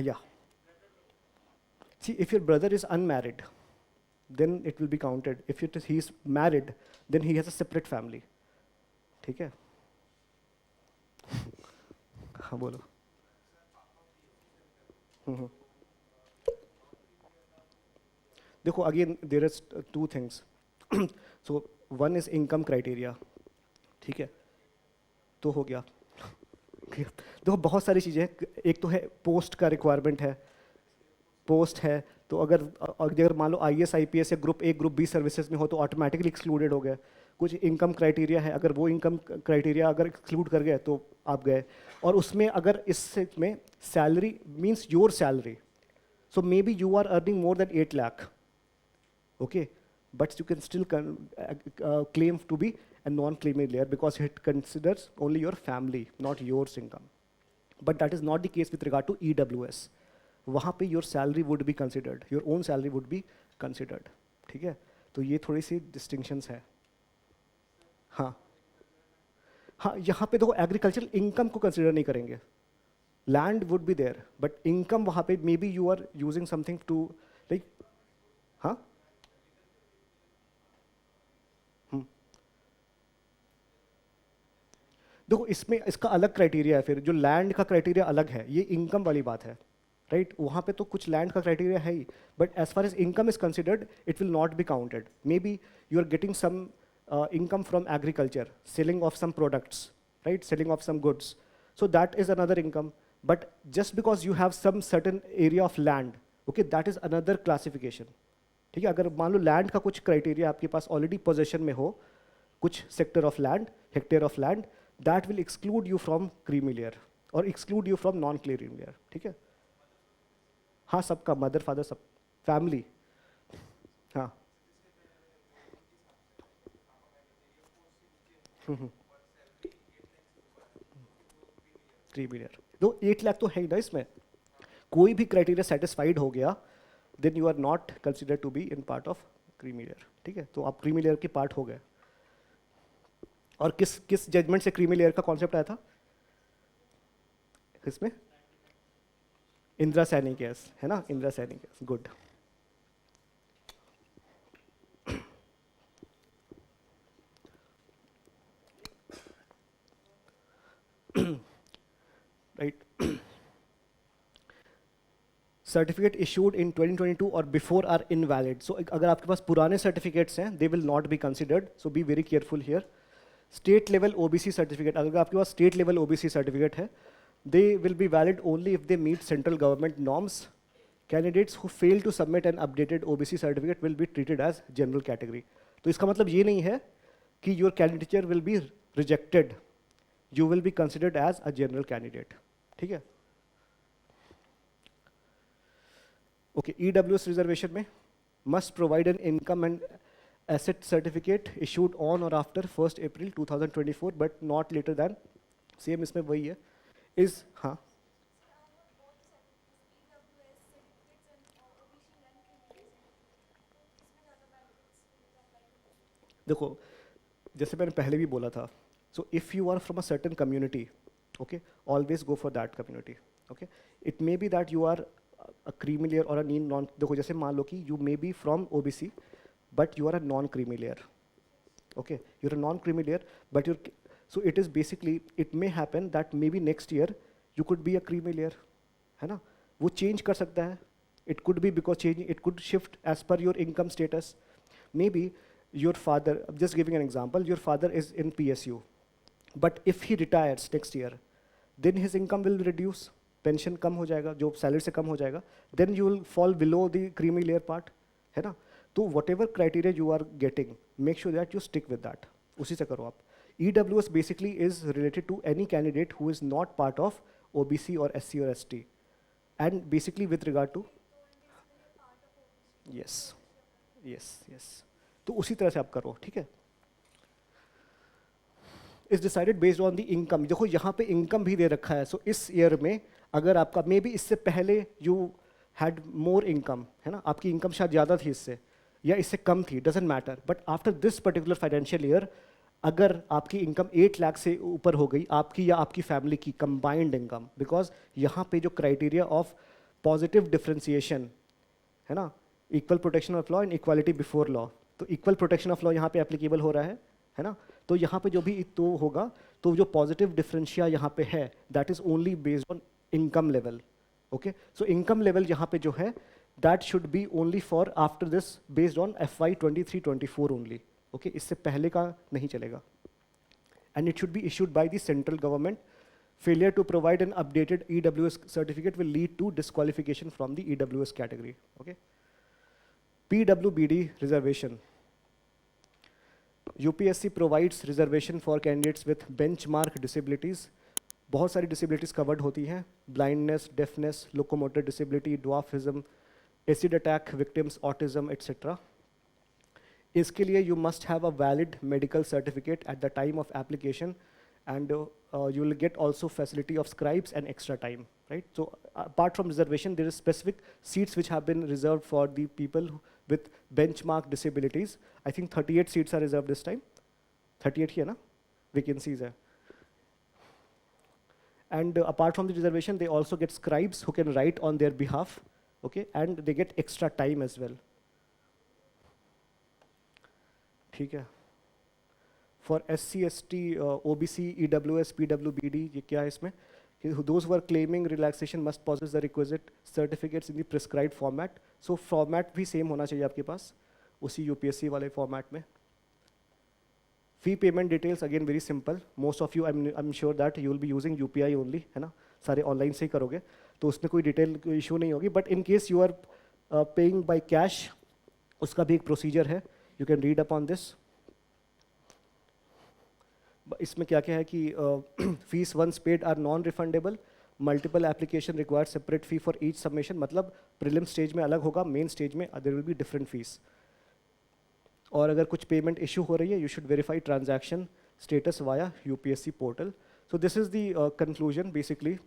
Yeah. See, if your brother is unmarried, then it will be counted. If he is married, then he has a separate family. ठीक है? हाँ बोलो. देखो, again there is two things. So one is income criteria. ठीक है? तो हो गया. देखो बहुत सारी चीजें हैं. एक तो है पोस्ट का रिक्वायरमेंट है. पोस्ट है तो अगर मान लो IAS IPS या group A group B services में हो तो ऑटोमेटिकली एक्सक्लूडेड हो गए. कुछ इनकम क्राइटेरिया है, अगर वो इनकम क्राइटेरिया अगर एक्सक्लूड कर गए तो आप गए. और उसमें अगर इसमें salary means your salary, so may be you are earning more than 8 lakh, okay, but you can still claim to be a non-creamy layer because it considers only your family, not yours income. But that is not the case with regard to EWS. वहाँ पे your salary would be considered, your own salary would be considered. ठीक है? तो ये थोड़ी सी distinctions है. हाँ हाँ, यहाँ पे देखो एग्रीकल्चरल इनकम को कंसिडर नहीं करेंगे. Land would be there, but income वहाँ पे may be you are using something to like हाँ देखो इसमें इसका अलग क्राइटेरिया है, फिर जो लैंड का क्राइटेरिया अलग है, ये इनकम वाली बात है, राइट? वहाँ पे तो कुछ लैंड का क्राइटेरिया है ही, but as far as income is considered it will not be counted. May B you are getting some income from agriculture, selling of some products, right? Selling of some goods. So that is another income. But just because you have some certain area of land, okay, that is another classification. ठीक है, अगर मान लो land का कुछ criteria आपके पास already possession में हो, कुछ sector of land, hectare of land, that will exclude you from creamy layer or exclude you from non creamy layer. ठीक है, हाँ सबका, मदर फादर सब, फैमिली. हाँ क्रीमी लेयर. दो 8 लाख तो है ही ना इसमें. कोई भी क्राइटेरिया सेटिस्फाइड हो गया, then you are not consider to be in part of creamy layer. ठीक है, तो आप क्रीमी लेयर के पार्ट हो गए. और किस किस जजमेंट से क्रीमी लेयर का कॉन्सेप्ट आया था इसमें? इंदिरा सैनी केस है ना, Indira Saini case. Good. Right. Certificate issued in 2022 और बिफोर आर इनवैलिड. सो अगर आपके पास पुराने सर्टिफिकेट्स हैं, they will not be considered. So be very careful here. State level OBC certificate, अगर आपके पास स्टेट लेवल ओबीसी सर्टिफिकेट है, they will be valid only if they meet central government norms. Candidates who fail to submit an updated OBC certificate will be treated as general category. तो इसका मतलब ये नहीं है कि your candidature will be rejected. You will be considered as a general candidate. ठीक है? Okay, EWS reservation में must provide an income and asset certificate issued on or after 1st April 2024, but not later than, same इसमें वही है, is हाँ देखो जैसे मैंने पहले भी बोला था, so if you are from a certain community, okay, always go for that community. Okay, it may be that you are a creamy layer और अ नॉन. देखो जैसे मान लो कि you may be from OBC but you are a non creamy layer. Okay, you are a non creamy layer but your, so it is basically, it may happen that maybe next year you could be a creamy layer, है ना? वो change कर सकता है. It could be because changing, it could shift as per your income status. Maybe your father, I'm just giving an example, your father is in PSU, but if he retires next year, then his income will reduce, pension कम हो जाएगा, जो salary से कम हो जाएगा, then you will fall below the creamy layer part, है ना? तो whatever criteria you are getting, make sure that you stick with that. उसी से करो आप. EWS basically is related to any candidate who is not part of OBC or SC or ST, and basically with regard to yes, yes, yes. तो उसी तरह से आप करो. ठीक है, is decided based on the income. देखो यहाँ पे इनकम भी दे रखा है. सो इस ईयर में अगर आपका मे बी इससे पहले यू हैड मोर इनकम, है ना, आपकी इनकम शायद ज़्यादा थी इससे या इससे कम थी, doesn't matter, but after this particular financial year अगर आपकी इनकम 8 लाख से ऊपर हो गई, आपकी या आपकी फैमिली की कंबाइंड इनकम, बिकॉज यहाँ पे जो क्राइटेरिया ऑफ पॉजिटिव डिफ्रेंसिएशन है ना, equal protection of law and equality before law, तो इक्वल प्रोटेक्शन ऑफ लॉ यहाँ पे एप्लीकेबल हो रहा है ना, तो यहाँ पे जो भी तो होगा, तो जो पॉजिटिव डिफरेंशिया यहाँ पे है, that is only based on income level. Okay, so income level यहाँ पे जो है, that should be only for after this based on FY 23-24 only. Okay, इससे पहले का नहीं चलेगा. And it should be issued by the central government. Failure to provide an updated EWS certificate will lead to disqualification from the EWS category. Okay. PwBD reservation. UPSC provides reservation for candidates with benchmark disabilities. बहुत सारी disabilities covered होती हैं. Blindness, deafness, locomotor disability, dwarfism, acid attack victims, autism, etc. इसके लिए you must have a valid medical certificate at the time of application, and you will get also facility of scribes and extra time, right? So apart from reservation, there is specific seats which have been reserved for the people with benchmark disabilities. I think 38 seats are reserved this time. 38 here, na? Vacancies hai. And apart from the reservation, they also get scribes who can write on their behalf. okay, and they get extra time as well. ठीक है. For SC, ST, OBC, EWS, PwBD, ये क्या है इसमें? Those who are claiming relaxation must possess the requisite certificates in the prescribed format. So format भी same होना चाहिए आपके पास, उसी UPSC वाले format में. Fee payment details again very simple. Most of you, I'm sure that you will be using UPI only, है ना? सारे online से ही करोगे, तो उसमें कोई detail कोई issue नहीं होगी. But in case you are paying by cash, उसका भी एक procedure है. You can read upon this. इसमें क्या क्या है कि fees once paid are non-refundable. Multiple application requires separate fee for each submission. मतलब prelim stage में अलग होगा, main stage में there will be different fees. और अगर कुछ पेमेंट इशू हो रही है, you should verify transaction status via UPSC portal. So this is the conclusion basically.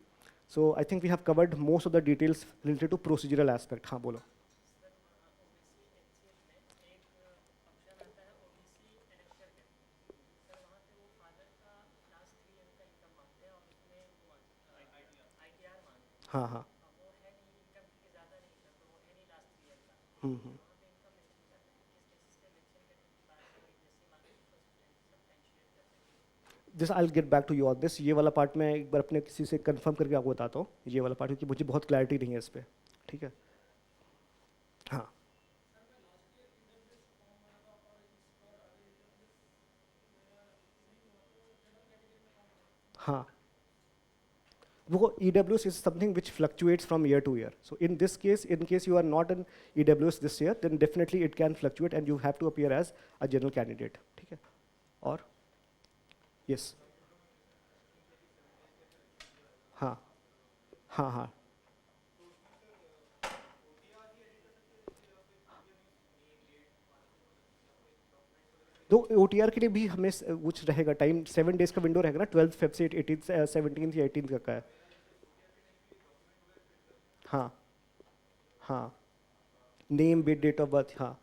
So I think we have covered most of the details related to procedural aspect. हाँ बोलो. हाँ हाँ. This I will get back to you on this. ये वाला part मैं एक बार अपने किसी से कंफर्म करके आपको बताता हूँ, ये वाला पार्ट, क्योंकि मुझे बहुत क्लैरिटी नहीं है इस पर. ठीक है. हाँ. हाँ. वो EWS is something which fluctuates from year to year. So in this case, in case you are not in EWS this year, then definitely it can fluctuate and you have to appear as a general candidate. ठीक है. और yes. हाँ हाँ हाँ. तो OTR के लिए भी हमें कुछ रहेगा टाइम, 7 days का विंडो रहेगा ना, 12 Feb से 18 17 या 18 का है. हाँ हाँ. Name, date of birth. हाँ.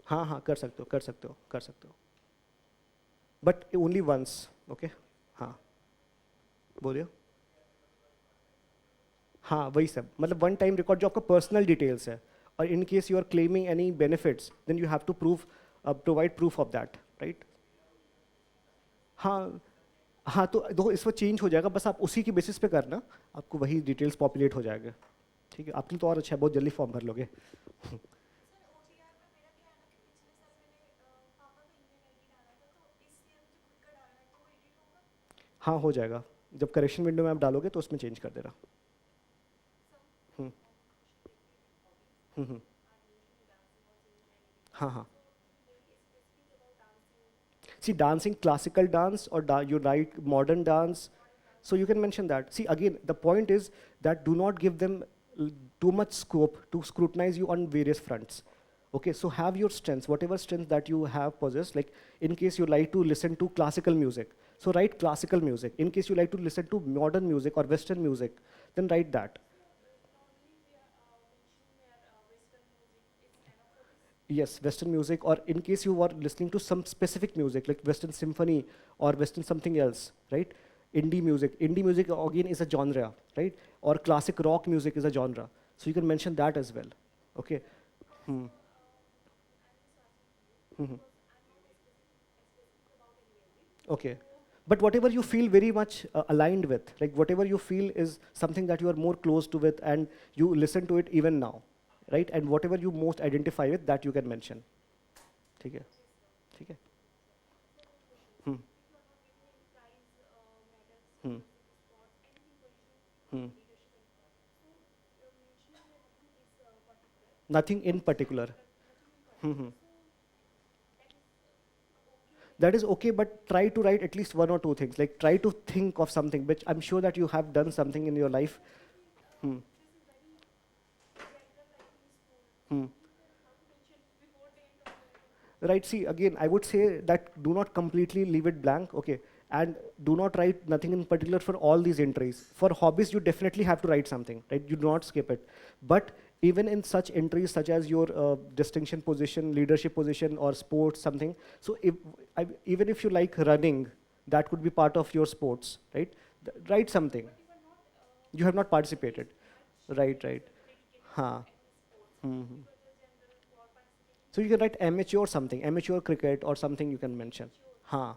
हाँ हाँ कर सकते हो, कर सकते हो, कर सकते हो, बट ओनली वंस. ओके. हाँ बोलिए. हाँ वही सब, मतलब वन टाइम रिकॉर्ड जो आपका पर्सनल डिटेल्स है, और in case you are claiming any benefits then you have to provide proof of that, right. हाँ हाँ. तो देखो इस पर चेंज हो जाएगा, बस आप उसी की बेसिस पे करना, आपको वही डिटेल्स पॉपुलेट हो जाएगा. ठीक है. आपके लिए तो और अच्छा है, बहुत जल्दी फॉर्म भर लोगे. हाँ हो जाएगा, जब करेक्शन विंडो में आप डालोगे तो उसमें चेंज कर देना. हाँ हाँ. See, dancing classical dance or you write modern dance, so you can mention that. See, again, the point is that do not give them too much scope to scrutinize you on various fronts. Okay, so have your strengths, whatever strengths that you have possessed. Like in case you like to listen to classical music, so write classical music. In case you like to listen to modern music or Western music, then write that. Yes, Western music, or in case you are listening to some specific music like Western symphony or Western something else, right? Indie music. Indie music again is a genre, right? Or classic rock music is a genre. So you can mention that as well. Okay. Okay. But whatever you feel very much aligned with, like whatever you feel is something that you are more close to with and you listen to it even now, right? And whatever you most identify with, that you can mention. ठीक है. ठीक है. Nothing in particular. That is okay, but try to write at least one or two things. Like try to think of something, which I'm sure that you have done something in your life. Right, see, again, I would say that do not completely leave it blank, okay? And do not write nothing in particular for all these entries. For hobbies, you definitely have to write something, right? You do not skip it. But even in such entries such as your distinction position, leadership position, or sports, something, so even if you like running, that could be part of your sports, right? Write something. You have not participated. Right, right. हाँ. So you can write amateur something, amateur cricket or something you can mention. हाँ.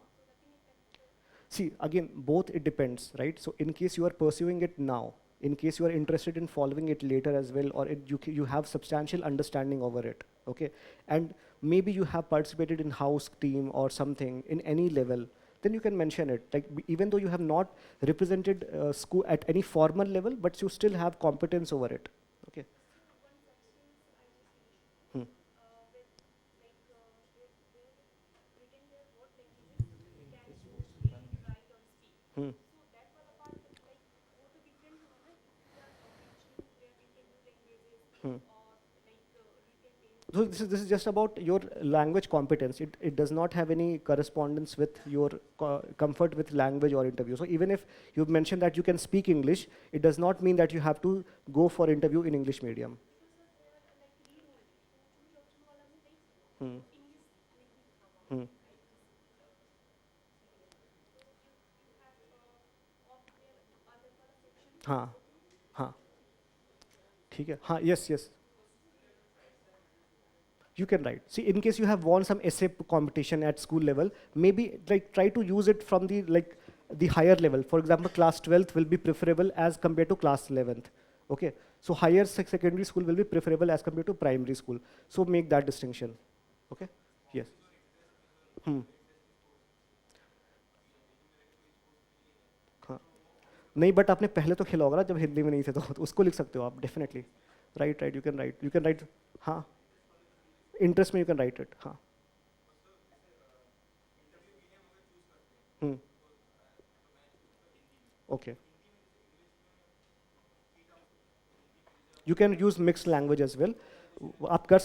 See, again, both it depends, right? So in case you are pursuing it now, in case you are interested in following it later as well, or you have substantial understanding over it, okay? And maybe you have participated in house team or something in any level, then you can mention it. Like even though you have not represented school at any formal level, but you still have competence over it, okay? Hmm. Hmm. Hmm. So this is just about your language competence. It does not have any correspondence with your comfort with language or interview. So even if you mentioned that you can speak English, it does not mean that you have to go for interview in English medium. Hmm. Hmm. हाँ हाँ ठीक है हाँ yes yes. You can write. See, in case you have won some essay competition at school level, maybe like try to use it from the higher level. For example, class 12th will be preferable as compared to class 11th. Okay, so higher secondary school will be preferable as compared to primary school. So make that distinction. Okay. Yes. हाँ नहीं but आपने पहले तो खेला होगा ना जब हिंदी में नहीं थे तो उसको लिख सकते हो आप definitely. Write write you can write हाँ इंटरेस्ट में यू कैन राइट इट. हाँ okay you can use mix language as well. आप कर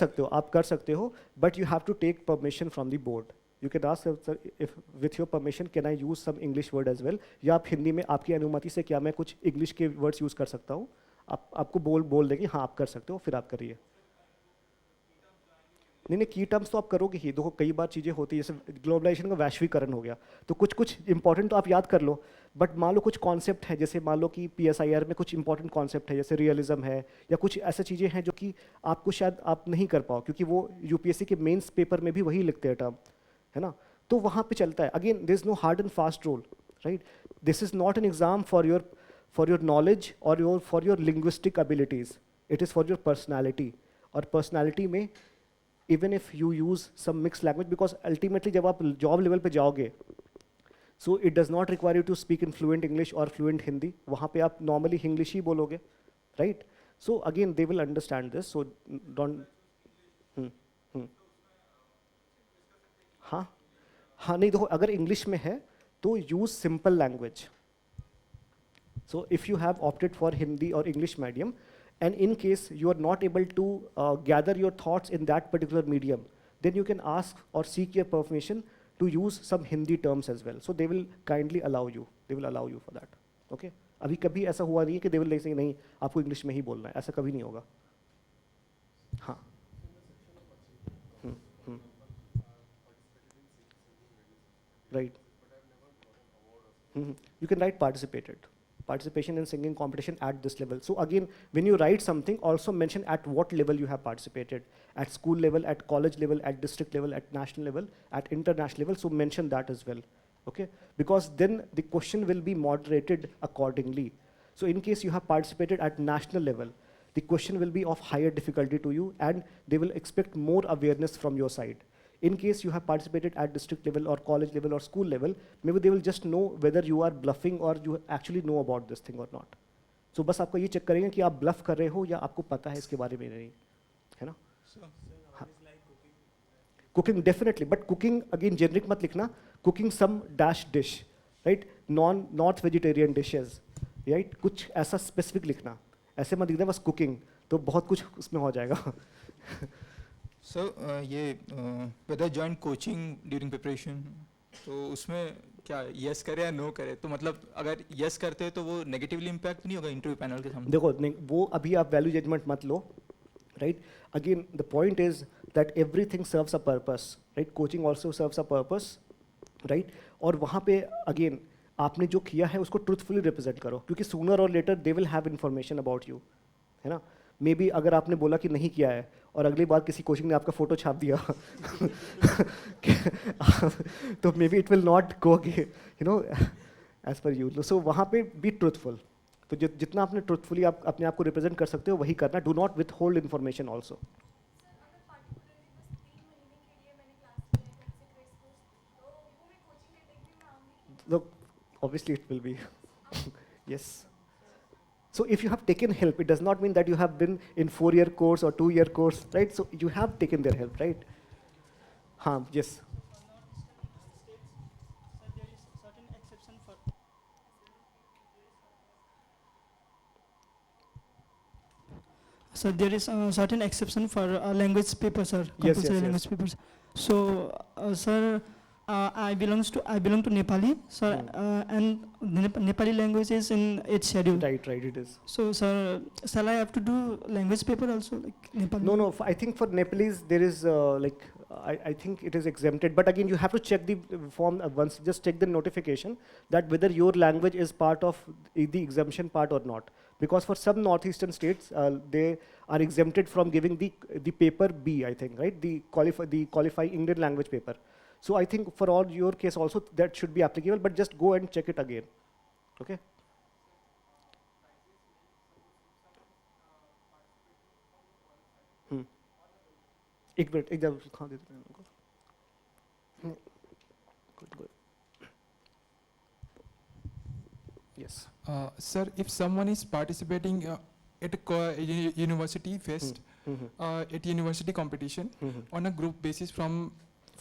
सकते हो but you have to take permission from the board. You can ask if with your permission can I use some English word as well, या आप हिंदी में आपकी अनुमति से क्या मैं कुछ इंग्लिश के वर्ड्स यूज कर सकता हूँ. आपको बोल देंगे हाँ आप कर सकते हो, फिर आप करिए. नहीं की टर्म्स तो आप करोगे ही. देखो कई बार चीज़ें होती है जैसे ग्लोबलाइजेशन का वैश्वीकरण हो गया तो कुछ इंपॉर्टेंट तो आप याद कर लो, बट मान लो कुछ कॉन्सेप्ट है जैसे मान लो कि PSIR में कुछ इंपॉर्टेंट कॉन्सेप्ट है जैसे रियलिज्म है या कुछ ऐसी चीज़ें हैं जो कि आपको शायद आप नहीं कर पाओ क्योंकि वो UPSC के मेंस पेपर में भी वही लिखते हैं टर्म, है ना. तो वहाँ पे चलता है. Again there is no hard and fast rule, right. This is not an exam for your knowledge or for your linguistic abilities. It is for your personality. और पर्सनैलिटी में even if you use some mixed language, because ultimately जब आप job level पे जाओगे, so it does not require you to speak in fluent English or fluent Hindi. वहाँ पे आप normally English ही बोलोगे, right? So again they will understand this. So don't. हाँ नहीं देखो अगर English में है तो use simple language. So if you have opted for Hindi or English medium, and in case you are not able to gather your thoughts in that particular medium, then you can ask or seek your permission to use some Hindi terms as well. So they will kindly allow you. They will allow you for that. Okay? अभी कभी ऐसा हुआ नहीं है कि they will say नहीं आपको English में ही बोलना है, ऐसा कभी नहीं होगा. हाँ. Right. You can write participated. Participation in singing competition at this level. So again, when you write something, also mention at what level you have participated. At school level, at college level, at district level, at national level, at international level. So mention that as well. Okay? Because then the question will be moderated accordingly. So in case you have participated at national level, the question will be of higher difficulty to you and they will expect more awareness from your side. In case you have participated at district level or college level or school level, maybe they will just know whether you are bluffing or you actually know about this thing or not. So बस आपको ये check करेंगे कि आप bluff कर रहे हो या आपको पता है इसके बारे में नहीं, है ना. Cooking definitely, but cooking again generic मत लिखना. Cooking some dash dish, right? Not vegetarian dishes, right? कुछ ऐसा specific लिखना. ऐसे मत लिखना बस cooking, तो बहुत कुछ उसमें हो जाएगा. So ये whether join coaching during preparation, तो उसमें क्या yes करे या no करे, तो मतलब अगर yes करते हैं तो वो negatively impact नहीं होगा interview panel के सामने. देखो वो अभी आप value judgment मत लो, right? Again the point is that everything serves a purpose, right? Coaching also serves a purpose, right? और वहाँ पे again आपने जो किया है उसको ट्रूथफुली रिप्रेजेंट करो, क्योंकि sooner or later they will have information about you, है ना. मे बी अगर आपने बोला कि नहीं किया है और अगली बार किसी कोचिंग ने आपका फोटो छाप दिया तो may be it will not go you know as per you. So वहाँ पे बी ट्रूथफुल. तो जितना आपने ट्रूथफुली आप अपने आप को रिप्रेजेंट कर सकते हो वही करना. Do not with hold information also. Sir अगर पार्टिकुलरली बस 3 महीने के लिए मैंने क्लास किया है जैसे क्रेज कोर्स, तो वो मैं कोचिंग के टाइम भी मैं आऊँगी. Look, obviously it will be. Yes. So if you have taken help, it does not mean that you have been in 4-year course or 2-year course, right? So you have taken their help, right? Yes. So there is certain exception for language papers, sir. Yes, Compulsory yes, language yes. papers. So, sir, I belong to Nepali, sir, and Nepali language is in its schedule. Right, it is. So, sir, shall I have to do language paper also, like Nepali? No. I think for Nepalese there is I think it is exempted. But again, you have to check the form once. Just check the notification that whether your language is part of the exemption part or not. Because for some northeastern states, they are exempted from giving the paper B, I think, right? The qualifying Indian language paper. So I think for all your case also that should be applicable, but just go and check it again. Okay? एक minute एक जब खा देते हैं उनको. Good. Yes. Sir, if someone is participating at a university fest, at university competition on a group basis from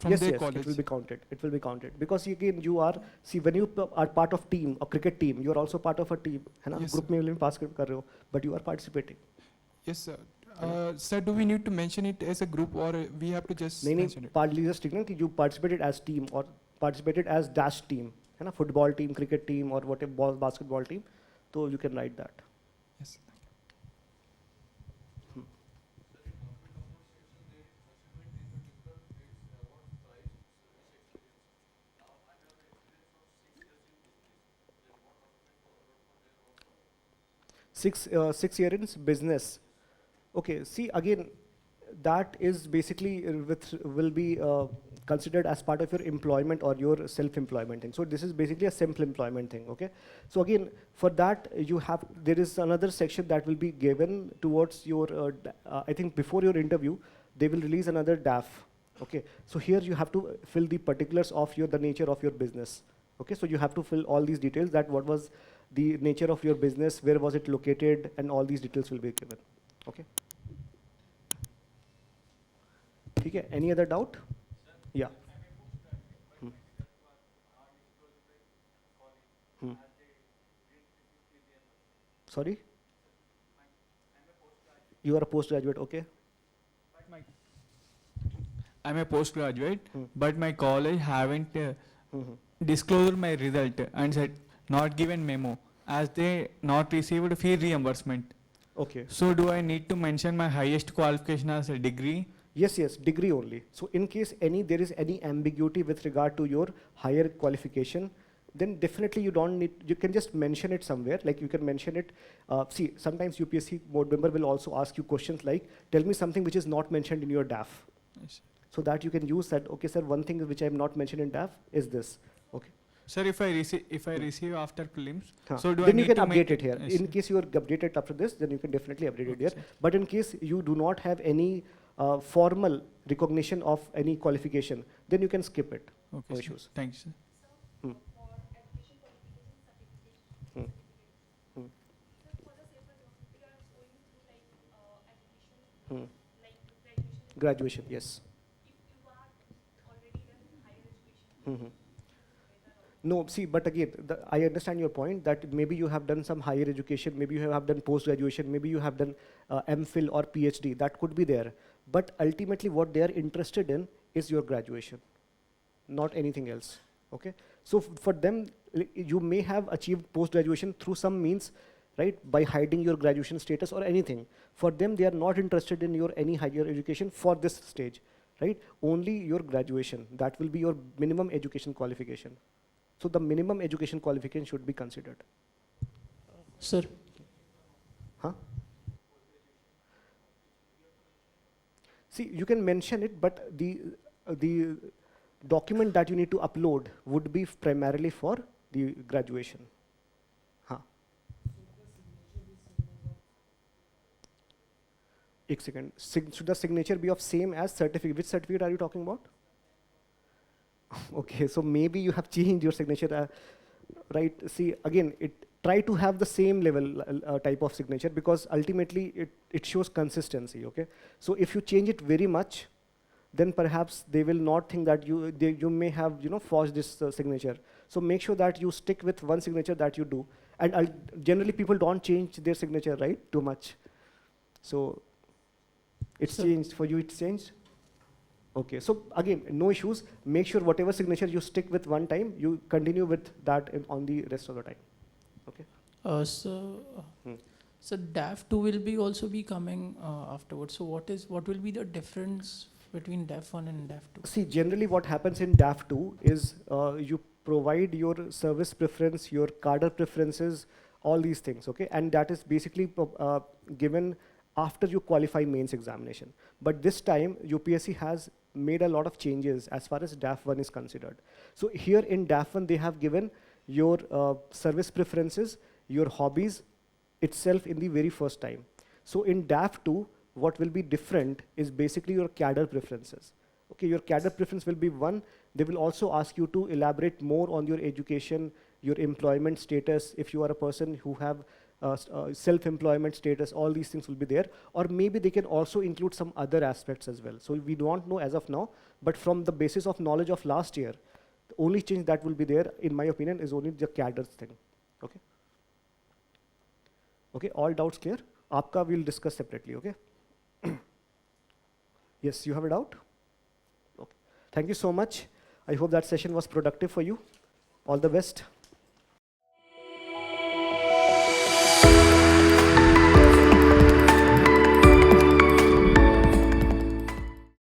yes, their yes, college. it will be counted. It will be counted because again you are when you are part of team or cricket team, you are also part of a team, है ना? Yes, Group में भी pass कर रहे हो, but you are participating. Yes, sir. Sir, do we need to mention it as a group or we have to just mention it? Partly just statement कि you participated as team or participated as dash team, है ना? Football team, cricket team or whatever basketball team, so you can write that. Yes. 6 year in business. Okay, see again, that is basically will be considered as part of your employment or your self-employment thing. So this is basically a self-employment thing. Okay, so again for that there is another section that will be given towards your. I think before your interview they will release another DAF. Okay, so here you have to fill the particulars of the nature of your business. Okay, so you have to fill all these details, that what was the nature of your business, where was it located, and all these details will be given. Okay. Okay. Any other doubt? Yeah. Sorry? You are a postgraduate, okay? I'm a postgraduate, but my college haven't disclosed my result and said not given memo as they not received fee reimbursement. Okay. So do I need to mention my highest qualification as a degree? Yes, degree only. So in case there is any ambiguity with regard to your higher qualification, then definitely you don't need, you can just mention it somewhere, like you can mention it. See, sometimes UPSC board member will also ask you questions like, tell me something which is not mentioned in your DAF. Yes. So that you can use that, okay sir, one thing which I have not mentioned in DAF is this. Okay. Sir, if I receive after prelims, then so do I you need can to update it here. Yes, In sir. case you are updated after this, then you can definitely update it Okay, here. sir. But in case you do not have any formal recognition of any qualification, then you can skip it. Okay, No sir. issues. Thank you, sir. Hmm. For education qualification certificate. Hmm. Sir, for the safer zone, we are going through like education, Hmm. like graduation. Graduation, yes. If you are already done higher education, Mhm. No, see, but again, I understand your point that maybe you have done some higher education, maybe you have done post-graduation, maybe you have done MPhil or PhD, that could be there. But ultimately what they are interested in is your graduation, not anything else, okay? So for them, you may have achieved post-graduation through some means, right, by hiding your graduation status or anything. For them, they are not interested in your any higher education for this stage, right? Only your graduation, that will be your minimum education qualification. So the minimum education qualification should be considered. Sir, Huh? See, you can mention it, but the document that you need to upload would be primarily for the graduation. Huh. एक second. Should the signature be of same as certificate? Which certificate are you talking about? Okay, so maybe you have changed your signature, right? See, again, try to have the same level type of signature, because ultimately it shows consistency, okay? So if you change it very much, then perhaps they will not think that you may have, you know, forged this signature. So make sure that you stick with one signature that you do. And generally people don't change their signature, right, too much. So it's changed, for you it's changed? Okay, so again, no issues. Make sure whatever signature you stick with one time, you continue with that on the rest of the time. Okay. So DAF 2 will be also be coming afterwards. So what will be the difference between DAF 1 and DAF 2? See, generally what happens in DAF 2 is you provide your service preference, your cadre preferences, all these things, okay? And that is basically given after you qualify mains examination. But this time, UPSC has made a lot of changes as far as DAF 1 is considered. So here in DAF 1, they have given your service preferences, your hobbies itself in the very first time. So in DAF 2, what will be different is basically your cadre preferences. Okay, your cadre preference will be one. They will also ask you to elaborate more on your education, your employment status, if you are a person who have self-employment status, all these things will be there. Or maybe they can also include some other aspects as well. So we don't know as of now, but from the basis of knowledge of last year, the only change that will be there, in my opinion, is only the cadre thing. Okay? Okay, all doubts clear? Aapka we'll discuss separately, okay? Yes, you have a doubt? Okay. Thank you so much. I hope that session was productive for you. All the best.